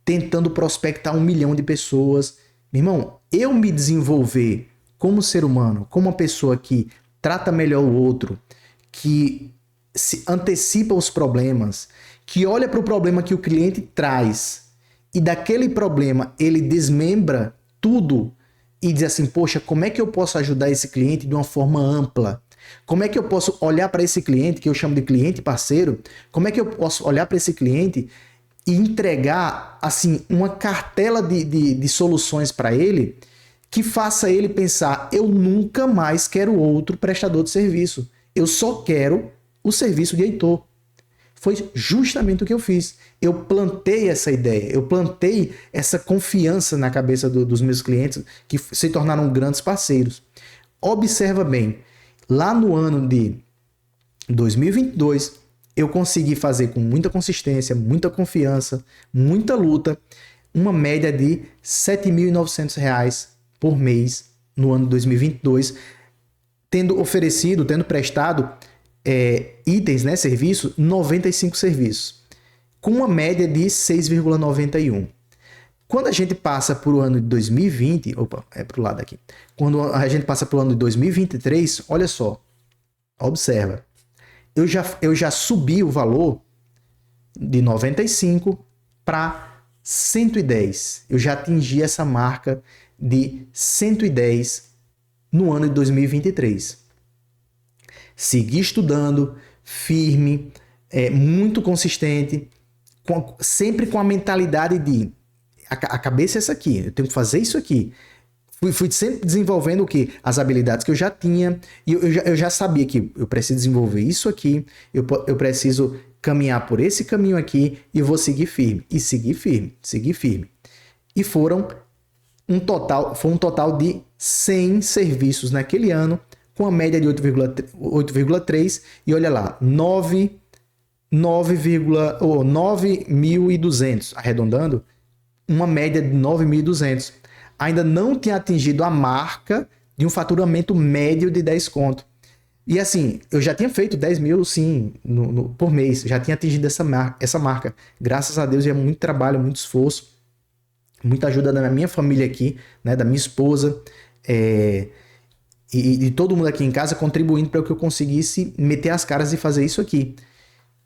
tentando prospectar 1 milhão de pessoas. Meu irmão, eu me desenvolver como ser humano, como uma pessoa que trata melhor o outro, que se antecipa os problemas, que olha para o problema que o cliente traz e daquele problema ele desmembra tudo e diz assim, poxa, como é que eu posso ajudar esse cliente de uma forma ampla? Como é que eu posso olhar para esse cliente, que eu chamo de cliente parceiro, como é que eu posso olhar para esse cliente e entregar assim uma cartela de soluções para ele que faça ele pensar, eu nunca mais quero outro prestador de serviço, eu só quero o serviço de Heitor. Foi justamente o que eu fiz. Eu plantei essa ideia, eu plantei essa confiança na cabeça dos meus clientes que se tornaram grandes parceiros. Observa bem, lá no ano de 2022, eu consegui fazer com muita consistência, muita confiança, muita luta, uma média de R$ 7.900 por mês no ano de 2022, tendo prestado itens, né, serviço, 95 serviços, com uma média de 6,91. quando a gente passa para o ano de 2020, opa, é para o lado aqui. Quando a gente passa para o ano de 2023, olha só, observa. Eu já subi o valor de 95 para 110. Eu já atingi essa marca de 110 no ano de 2023. Segui estudando, firme, muito consistente, sempre com a mentalidade de a cabeça é essa aqui, eu tenho que fazer isso aqui. Fui sempre desenvolvendo o quê? As habilidades que eu já tinha, e eu já sabia que eu preciso desenvolver isso aqui, eu preciso caminhar por esse caminho aqui e eu vou seguir firme. E seguir firme, seguir firme. E foi um total de 100 serviços naquele ano, com a média de 8,3, e olha lá, 9.200, arredondando, uma média de 9.200. Ainda não tinha atingido a marca de um faturamento médio de 10 conto. E assim, eu já tinha feito 10 mil, sim, por mês. Já tinha atingido essa marca. Graças a Deus, é muito trabalho, muito esforço. Muita ajuda da minha família aqui, né, da minha esposa. E todo mundo aqui em casa contribuindo para que eu conseguisse meter as caras e fazer isso aqui.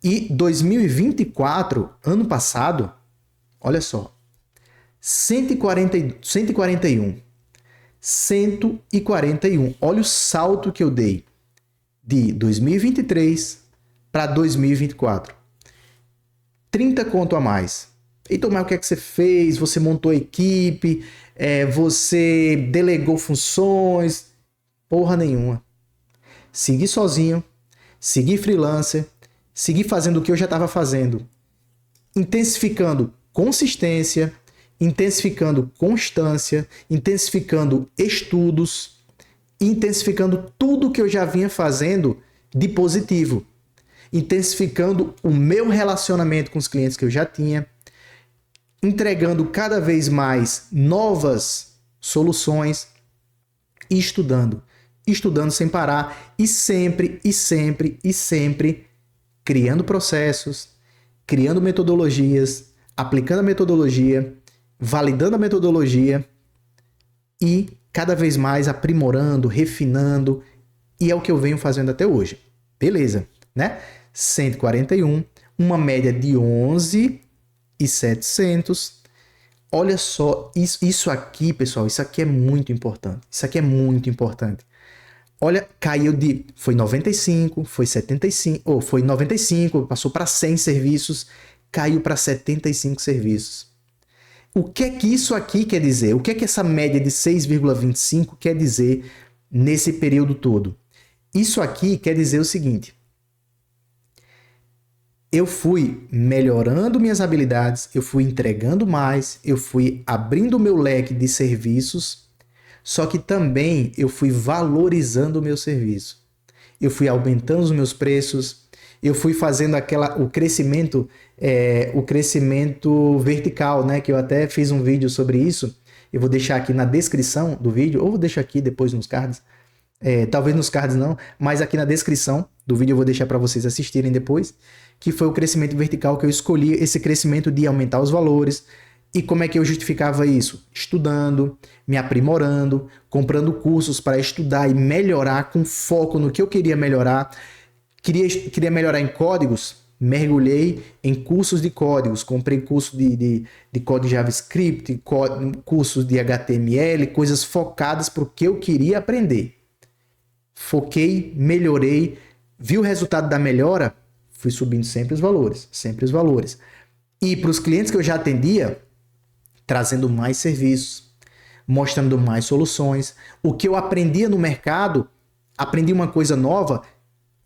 E 2024, ano passado, olha só, 141. Olha o salto que eu dei de 2023 para 2024. 30 conto a mais. Então, mas o que é que você fez? Você montou a equipe, você delegou funções? Porra nenhuma. Segui sozinho, segui freelancer, segui fazendo o que eu já estava fazendo, intensificando consistência, intensificando constância, intensificando estudos, intensificando tudo que eu já vinha fazendo de positivo, intensificando o meu relacionamento com os clientes que eu já tinha, entregando cada vez mais novas soluções e estudando sem parar e sempre criando processos, criando metodologias, aplicando a metodologia, validando a metodologia e cada vez mais aprimorando, refinando, e é o que eu venho fazendo até hoje. Beleza, né? 141, uma média de 11.700. Olha só, isso aqui, pessoal, isso aqui é muito importante. Isso aqui é muito importante. Olha, caiu foi 95, foi 75, foi 95, passou para 100 serviços, caiu para 75 serviços. O que é que isso aqui quer dizer? O que é que essa média de 6,25 quer dizer nesse período todo? Isso aqui quer dizer o seguinte: eu fui melhorando minhas habilidades, eu fui entregando mais, eu fui abrindo o meu leque de serviços, só que também eu fui valorizando o meu serviço. Eu fui aumentando os meus preços, eu fui fazendo o crescimento vertical, né? Que eu até fiz um vídeo sobre isso. Eu vou deixar aqui na descrição do vídeo, ou vou deixar aqui depois nos cards. Talvez nos cards não, mas aqui na descrição do vídeo eu vou deixar para vocês assistirem depois, que foi o crescimento vertical que eu escolhi, esse crescimento de aumentar os valores. E como é que eu justificava isso? Estudando, me aprimorando, comprando cursos para estudar e melhorar com foco no que eu queria melhorar. Queria melhorar em códigos, mergulhei em cursos de códigos, comprei curso de código JavaScript, cursos de HTML, coisas focadas para o que eu queria aprender. Foquei, melhorei, vi o resultado da melhora, fui subindo sempre os valores. E para os clientes que eu já atendia, trazendo mais serviços, mostrando mais soluções. O que eu aprendia no mercado, aprendi uma coisa nova.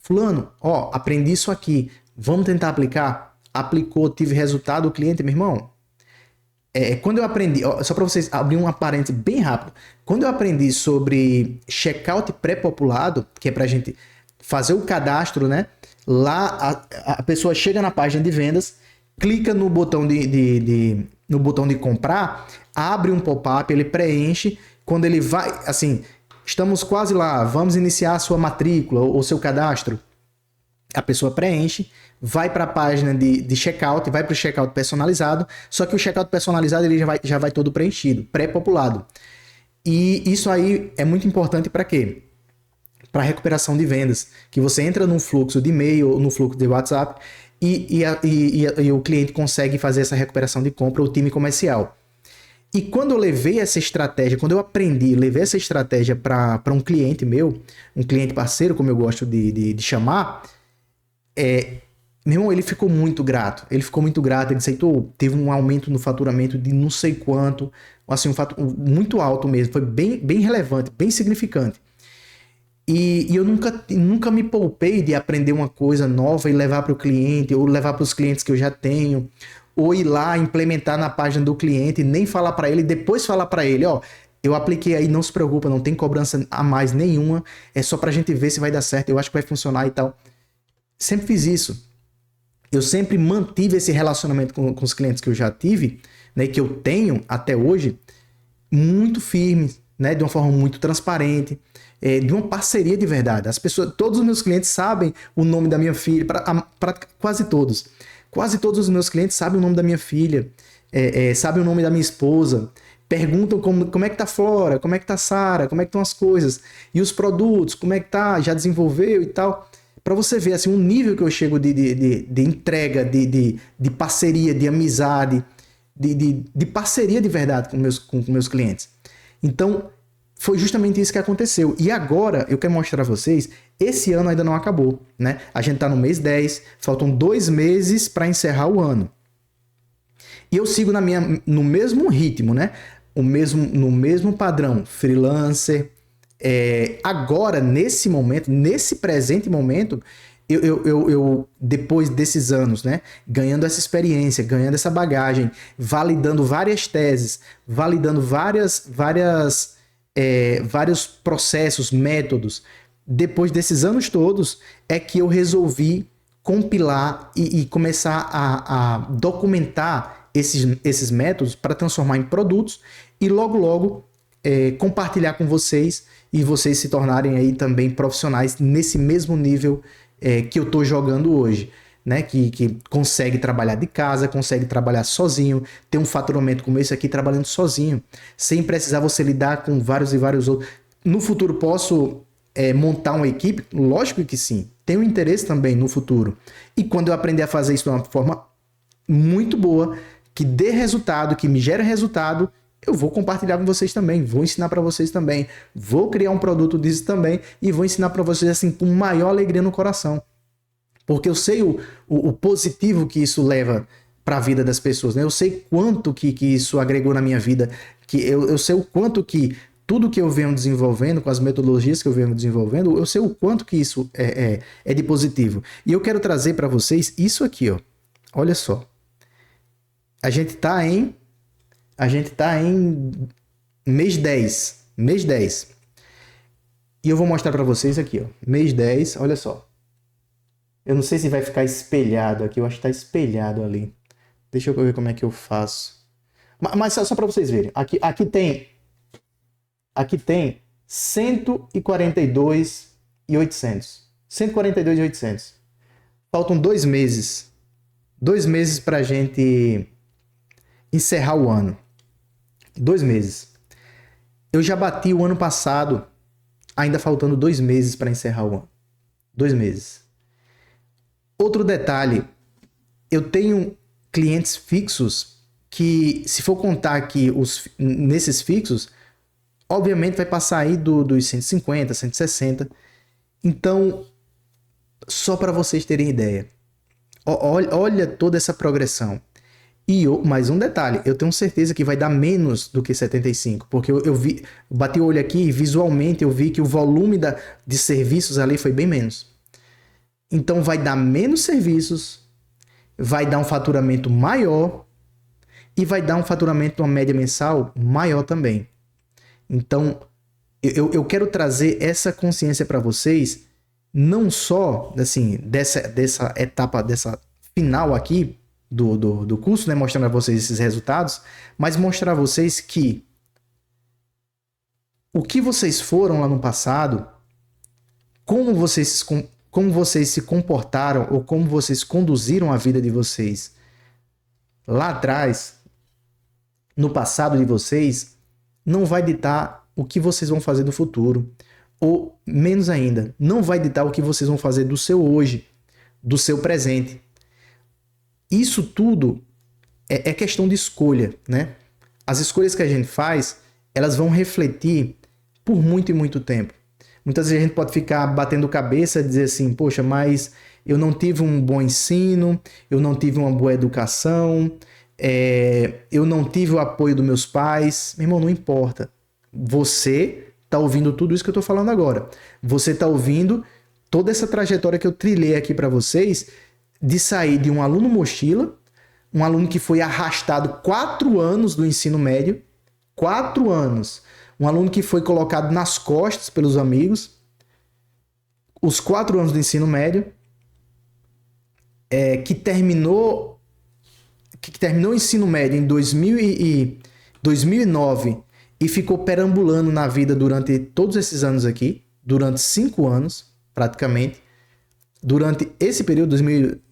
Fulano, aprendi isso aqui, vamos tentar aplicar? Aplicou, tive resultado, o cliente, meu irmão. Quando eu aprendi, só para vocês abrir um parênteses bem rápido, quando eu aprendi sobre checkout pré-populado, que é para a gente fazer o cadastro, né? Lá a pessoa chega na página de vendas, clica no botão no botão de comprar, abre um pop-up, ele preenche, quando ele vai, assim, estamos quase lá, vamos iniciar a sua matrícula ou seu cadastro. A pessoa preenche, vai para a página de checkout, vai para o checkout personalizado, só que o checkout personalizado ele já vai todo preenchido, pré-populado. E isso aí é muito importante para quê? Para recuperação de vendas, que você entra num fluxo de e-mail ou no fluxo de WhatsApp e o cliente consegue fazer essa recuperação de compra, o time comercial. E quando eu levei essa estratégia, quando eu aprendi, levei essa estratégia para um cliente meu, um cliente parceiro, como eu gosto de chamar, meu irmão, ele ficou muito grato. Ele ficou muito grato. Ele aceitou, teve um aumento no faturamento de não sei quanto, assim, um fato muito alto mesmo. Foi bem relevante, bem significante. E eu nunca me poupei de aprender uma coisa nova e levar para o cliente, ou levar para os clientes que eu já tenho, ou ir lá implementar na página do cliente, nem falar para ele, depois falar para ele, ó, eu apliquei aí, não se preocupa, não tem cobrança a mais nenhuma, é só pra gente ver se vai dar certo, eu acho que vai funcionar e tal. Sempre fiz isso. Eu sempre mantive esse relacionamento com os clientes que eu já tive, né, que eu tenho até hoje, muito firme, né, de uma forma muito transparente, de uma parceria de verdade. As pessoas, todos os meus clientes sabem o nome da minha filha, para quase todos. Quase todos os meus clientes sabem o nome da minha filha, sabem o nome da minha esposa, perguntam como é que tá a Flora, como é que tá a Sara, como é que estão as coisas, e os produtos, como é que tá, já desenvolveu e tal. Para você ver assim, um nível que eu chego de entrega, de parceria, de amizade, de parceria de verdade com meus clientes. Então, foi justamente isso que aconteceu. E agora, eu quero mostrar a vocês, esse ano ainda não acabou, né? A gente tá no mês 10, faltam 2 meses para encerrar o ano. E eu sigo no mesmo ritmo, né? No mesmo padrão, freelancer. Agora, nesse momento, nesse presente momento, eu depois desses anos, né? Ganhando essa experiência, ganhando essa bagagem, validando várias teses, validando vários processos, métodos. Depois desses anos todos, é que eu resolvi compilar e começar a documentar esses métodos para transformar em produtos e logo compartilhar com vocês e vocês se tornarem aí também profissionais nesse mesmo nível que eu estou jogando hoje, né? Que consegue trabalhar de casa, consegue trabalhar sozinho, ter um faturamento como esse aqui trabalhando sozinho, sem precisar você lidar com vários e vários outros. No futuro posso montar uma equipe? Lógico que sim. Tenho interesse também no futuro. E quando eu aprender a fazer isso de uma forma muito boa, que dê resultado, que me gere resultado, eu vou compartilhar com vocês também, vou ensinar para vocês também, vou criar um produto disso também e vou ensinar para vocês assim com maior alegria no coração. Porque eu sei o positivo que isso leva para a vida das pessoas, né? Eu sei quanto que isso agregou na minha vida, que eu sei o quanto que tudo que eu venho desenvolvendo, com as metodologias que eu venho desenvolvendo, eu sei o quanto que isso é de positivo. E eu quero trazer para vocês isso aqui, ó. Olha só. A gente tá em mês 10. Mês 10. E eu vou mostrar para vocês aqui, ó. Mês 10, olha só. Eu não sei se vai ficar espelhado aqui. Eu acho que tá espelhado ali. Deixa eu ver como é que eu faço. Mas só para vocês verem. Aqui tem 142.800. 142.800. Faltam 2 meses. 2 meses pra gente encerrar o ano. 2 meses. Eu já bati o ano passado, ainda faltando 2 meses para encerrar o ano. 2 meses. Outro detalhe, eu tenho clientes fixos que, se for contar aqui nesses fixos, obviamente vai passar aí dos 150, 160. Então, só para vocês terem ideia, olha toda essa progressão. E mais um detalhe, eu tenho certeza que vai dar menos do que 75, porque eu bati o olho aqui e visualmente eu vi que o volume de serviços ali foi bem menos. Então vai dar menos serviços, vai dar um faturamento maior e vai dar um faturamento, uma média mensal maior também. Então eu quero trazer essa consciência para vocês, não só assim, dessa etapa, dessa final aqui, do curso, né, mostrando a vocês esses resultados, mas mostrar a vocês que o que vocês foram lá no passado, como vocês como vocês se comportaram ou como vocês conduziram a vida de vocês lá atrás, no passado de vocês, não vai ditar o que vocês vão fazer no futuro. Ou, menos ainda, não vai ditar o que vocês vão fazer do seu hoje, do seu presente. Isso tudo é questão de escolha, né? As escolhas que a gente faz, elas vão refletir por muito e muito tempo. Muitas vezes a gente pode ficar batendo cabeça e dizer assim, poxa, mas eu não tive um bom ensino, eu não tive uma boa educação, eu não tive o apoio dos meus pais. Meu irmão, não importa. Você está ouvindo tudo isso que eu estou falando agora. Você está ouvindo toda essa trajetória que eu trilhei aqui para vocês, de sair de um aluno mochila, um aluno que foi arrastado 4 anos do ensino médio, 4 anos, um aluno que foi colocado nas costas pelos amigos, os 4 anos do ensino médio, que terminou o ensino médio em 2009 e ficou perambulando na vida durante todos esses anos aqui, durante 5 anos, praticamente, durante esse período,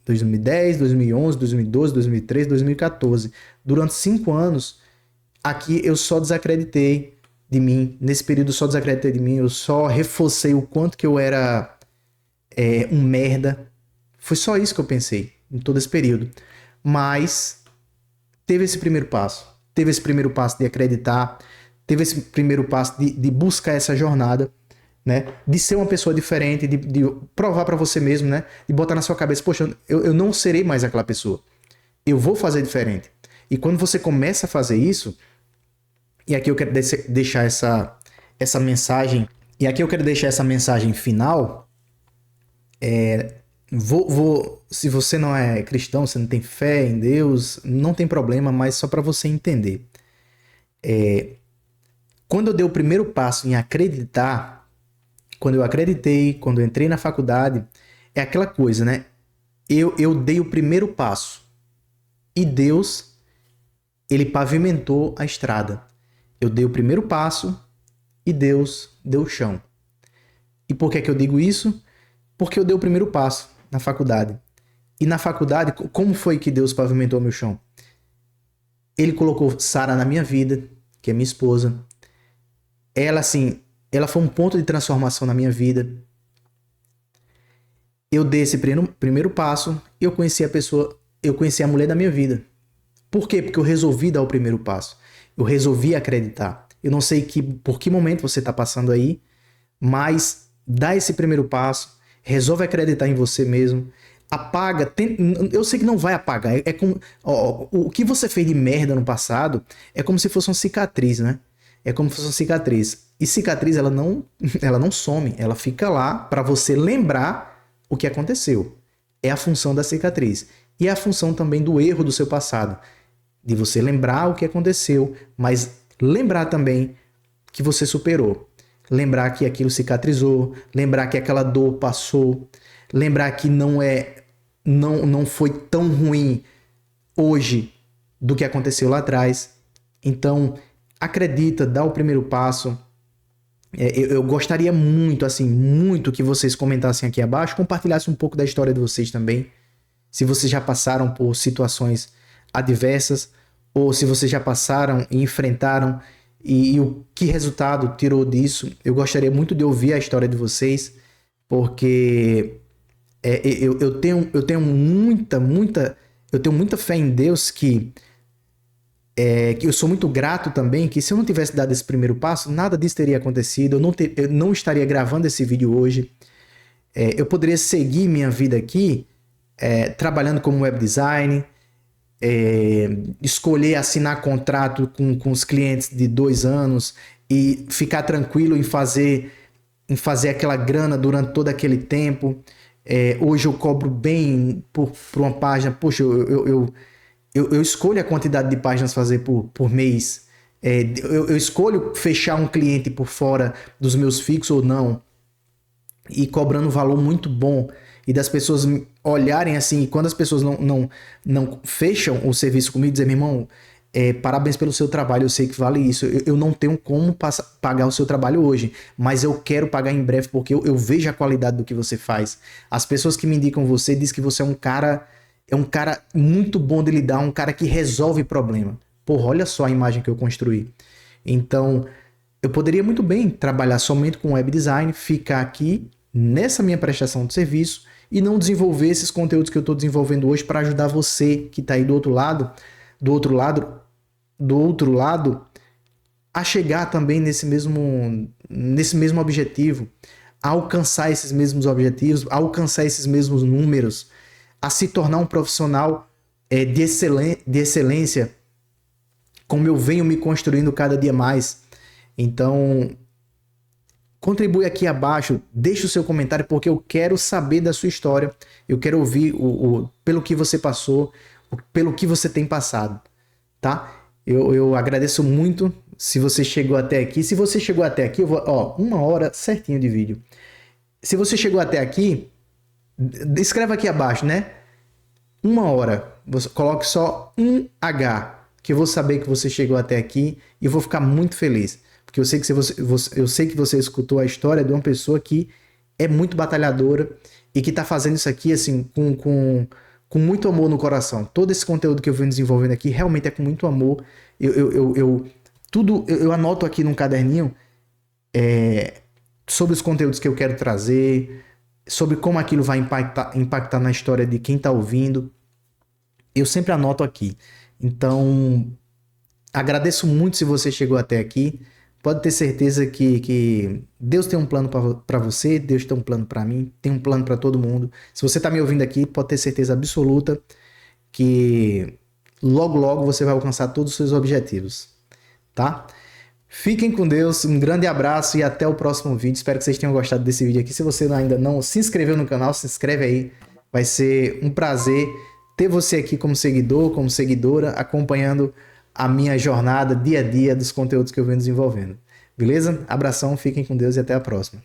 2010, 2011, 2012, 2013, 2014, durante 5 anos, aqui eu só desacreditei de mim, nesse período eu só desacreditei de mim, eu só reforcei o quanto que eu era um merda. Foi só isso que eu pensei em todo esse período. Mas teve esse primeiro passo de acreditar, teve esse primeiro passo de buscar essa jornada, né? De ser uma pessoa diferente, de provar para você mesmo, né? De botar na sua cabeça, poxa, eu não serei mais aquela pessoa. Eu vou fazer diferente. E quando você começa a fazer isso, e aqui eu quero deixar essa mensagem, e aqui eu quero deixar essa mensagem final. Se você não é cristão, você não tem fé em Deus, não tem problema, mas só para você entender. Quando eu dei o primeiro passo em acreditar, quando eu acreditei, quando eu entrei na faculdade, é aquela coisa, né? Eu dei o primeiro passo e Deus, ele pavimentou a estrada. Eu dei o primeiro passo e Deus deu o chão. E por que eu digo isso? Porque eu dei o primeiro passo na faculdade. E na faculdade, como foi que Deus pavimentou meu chão? Ele colocou Sara na minha vida, que é minha esposa. Ela foi um ponto de transformação na minha vida. Eu dei esse primeiro passo e eu conheci a mulher da minha vida. Por quê? Porque eu resolvi dar o primeiro passo. Eu resolvi acreditar. Eu não sei por que momento você está passando aí, mas dá esse primeiro passo, resolve acreditar em você mesmo, apaga. Eu sei que não vai apagar. O que você fez de merda no passado é como se fosse uma cicatriz, né? É como se fosse uma cicatriz. E cicatriz, ela não some. Ela fica lá para você lembrar o que aconteceu. É a função da cicatriz. E é a função também do erro do seu passado. De você lembrar o que aconteceu, mas lembrar também que você superou. Lembrar que aquilo cicatrizou. Lembrar que aquela dor passou. Lembrar que não foi tão ruim hoje do que aconteceu lá atrás. Então, acredita, dá o primeiro passo. Eu gostaria muito, muito que vocês comentassem aqui abaixo, compartilhassem um pouco da história de vocês também. Se vocês já passaram por situações adversas, ou se vocês já passaram e enfrentaram, e o que resultado tirou disso. Eu gostaria muito de ouvir a história de vocês, porque eu tenho muita fé em Deus que eu sou muito grato também, que se eu não tivesse dado esse primeiro passo, nada disso teria acontecido, eu não estaria gravando esse vídeo hoje. Eu poderia seguir minha vida aqui, trabalhando como web design, escolher assinar contrato com os clientes de 2 anos e ficar tranquilo em fazer aquela grana durante todo aquele tempo. Hoje eu cobro bem por uma página. Poxa, eu escolho a quantidade de páginas fazer por mês. Eu escolho fechar um cliente por fora dos meus fixos ou não, e cobrando um valor muito bom, e das pessoas olharem assim, e quando as pessoas não fecham o serviço comigo, dizer, meu irmão, Parabéns pelo seu trabalho, eu sei que vale isso. Eu não tenho como pagar o seu trabalho hoje, mas eu quero pagar em breve porque eu vejo a qualidade do que você faz. As pessoas que me indicam você dizem que você é um cara muito bom de lidar, um cara que resolve problema. Porra, olha só a imagem que eu construí. Então, eu poderia muito bem trabalhar somente com web design, ficar aqui nessa minha prestação de serviço e não desenvolver esses conteúdos que eu estou desenvolvendo hoje para ajudar você que está aí do outro lado, a chegar também nesse mesmo objetivo, a alcançar esses mesmos objetivos, a alcançar esses mesmos números, a se tornar um profissional de excelência, como eu venho me construindo cada dia mais. Então, contribui aqui abaixo, deixa o seu comentário, porque eu quero saber da sua história, eu quero ouvir pelo que você passou, pelo que você tem passado, tá? Eu agradeço muito se você chegou até aqui. Se você chegou até aqui, eu vou, 1 hora certinho de vídeo. Se você chegou até aqui, escreva aqui abaixo, né? 1 hora. Você coloque só um H, que eu vou saber que você chegou até aqui e eu vou ficar muito feliz. Porque eu sei que você escutou a história de uma pessoa que é muito batalhadora e que está fazendo isso aqui assim com muito amor no coração. Todo esse conteúdo que eu venho desenvolvendo aqui realmente é com muito amor. Eu anoto aqui num caderninho sobre os conteúdos que eu quero trazer, sobre como aquilo vai impactar na história de quem está ouvindo. Eu sempre anoto aqui. Então, agradeço muito se você chegou até aqui. Pode ter certeza que Deus tem um plano para você, Deus tem um plano para mim, tem um plano para todo mundo. Se você está me ouvindo aqui, pode ter certeza absoluta que logo, logo você vai alcançar todos os seus objetivos, tá? Fiquem com Deus, um grande abraço e até o próximo vídeo. Espero que vocês tenham gostado desse vídeo aqui. Se você ainda não se inscreveu no canal, se inscreve aí. Vai ser um prazer ter você aqui como seguidor, como seguidora, acompanhando a minha jornada dia a dia dos conteúdos que eu venho desenvolvendo. Beleza? Abração, fiquem com Deus e até a próxima.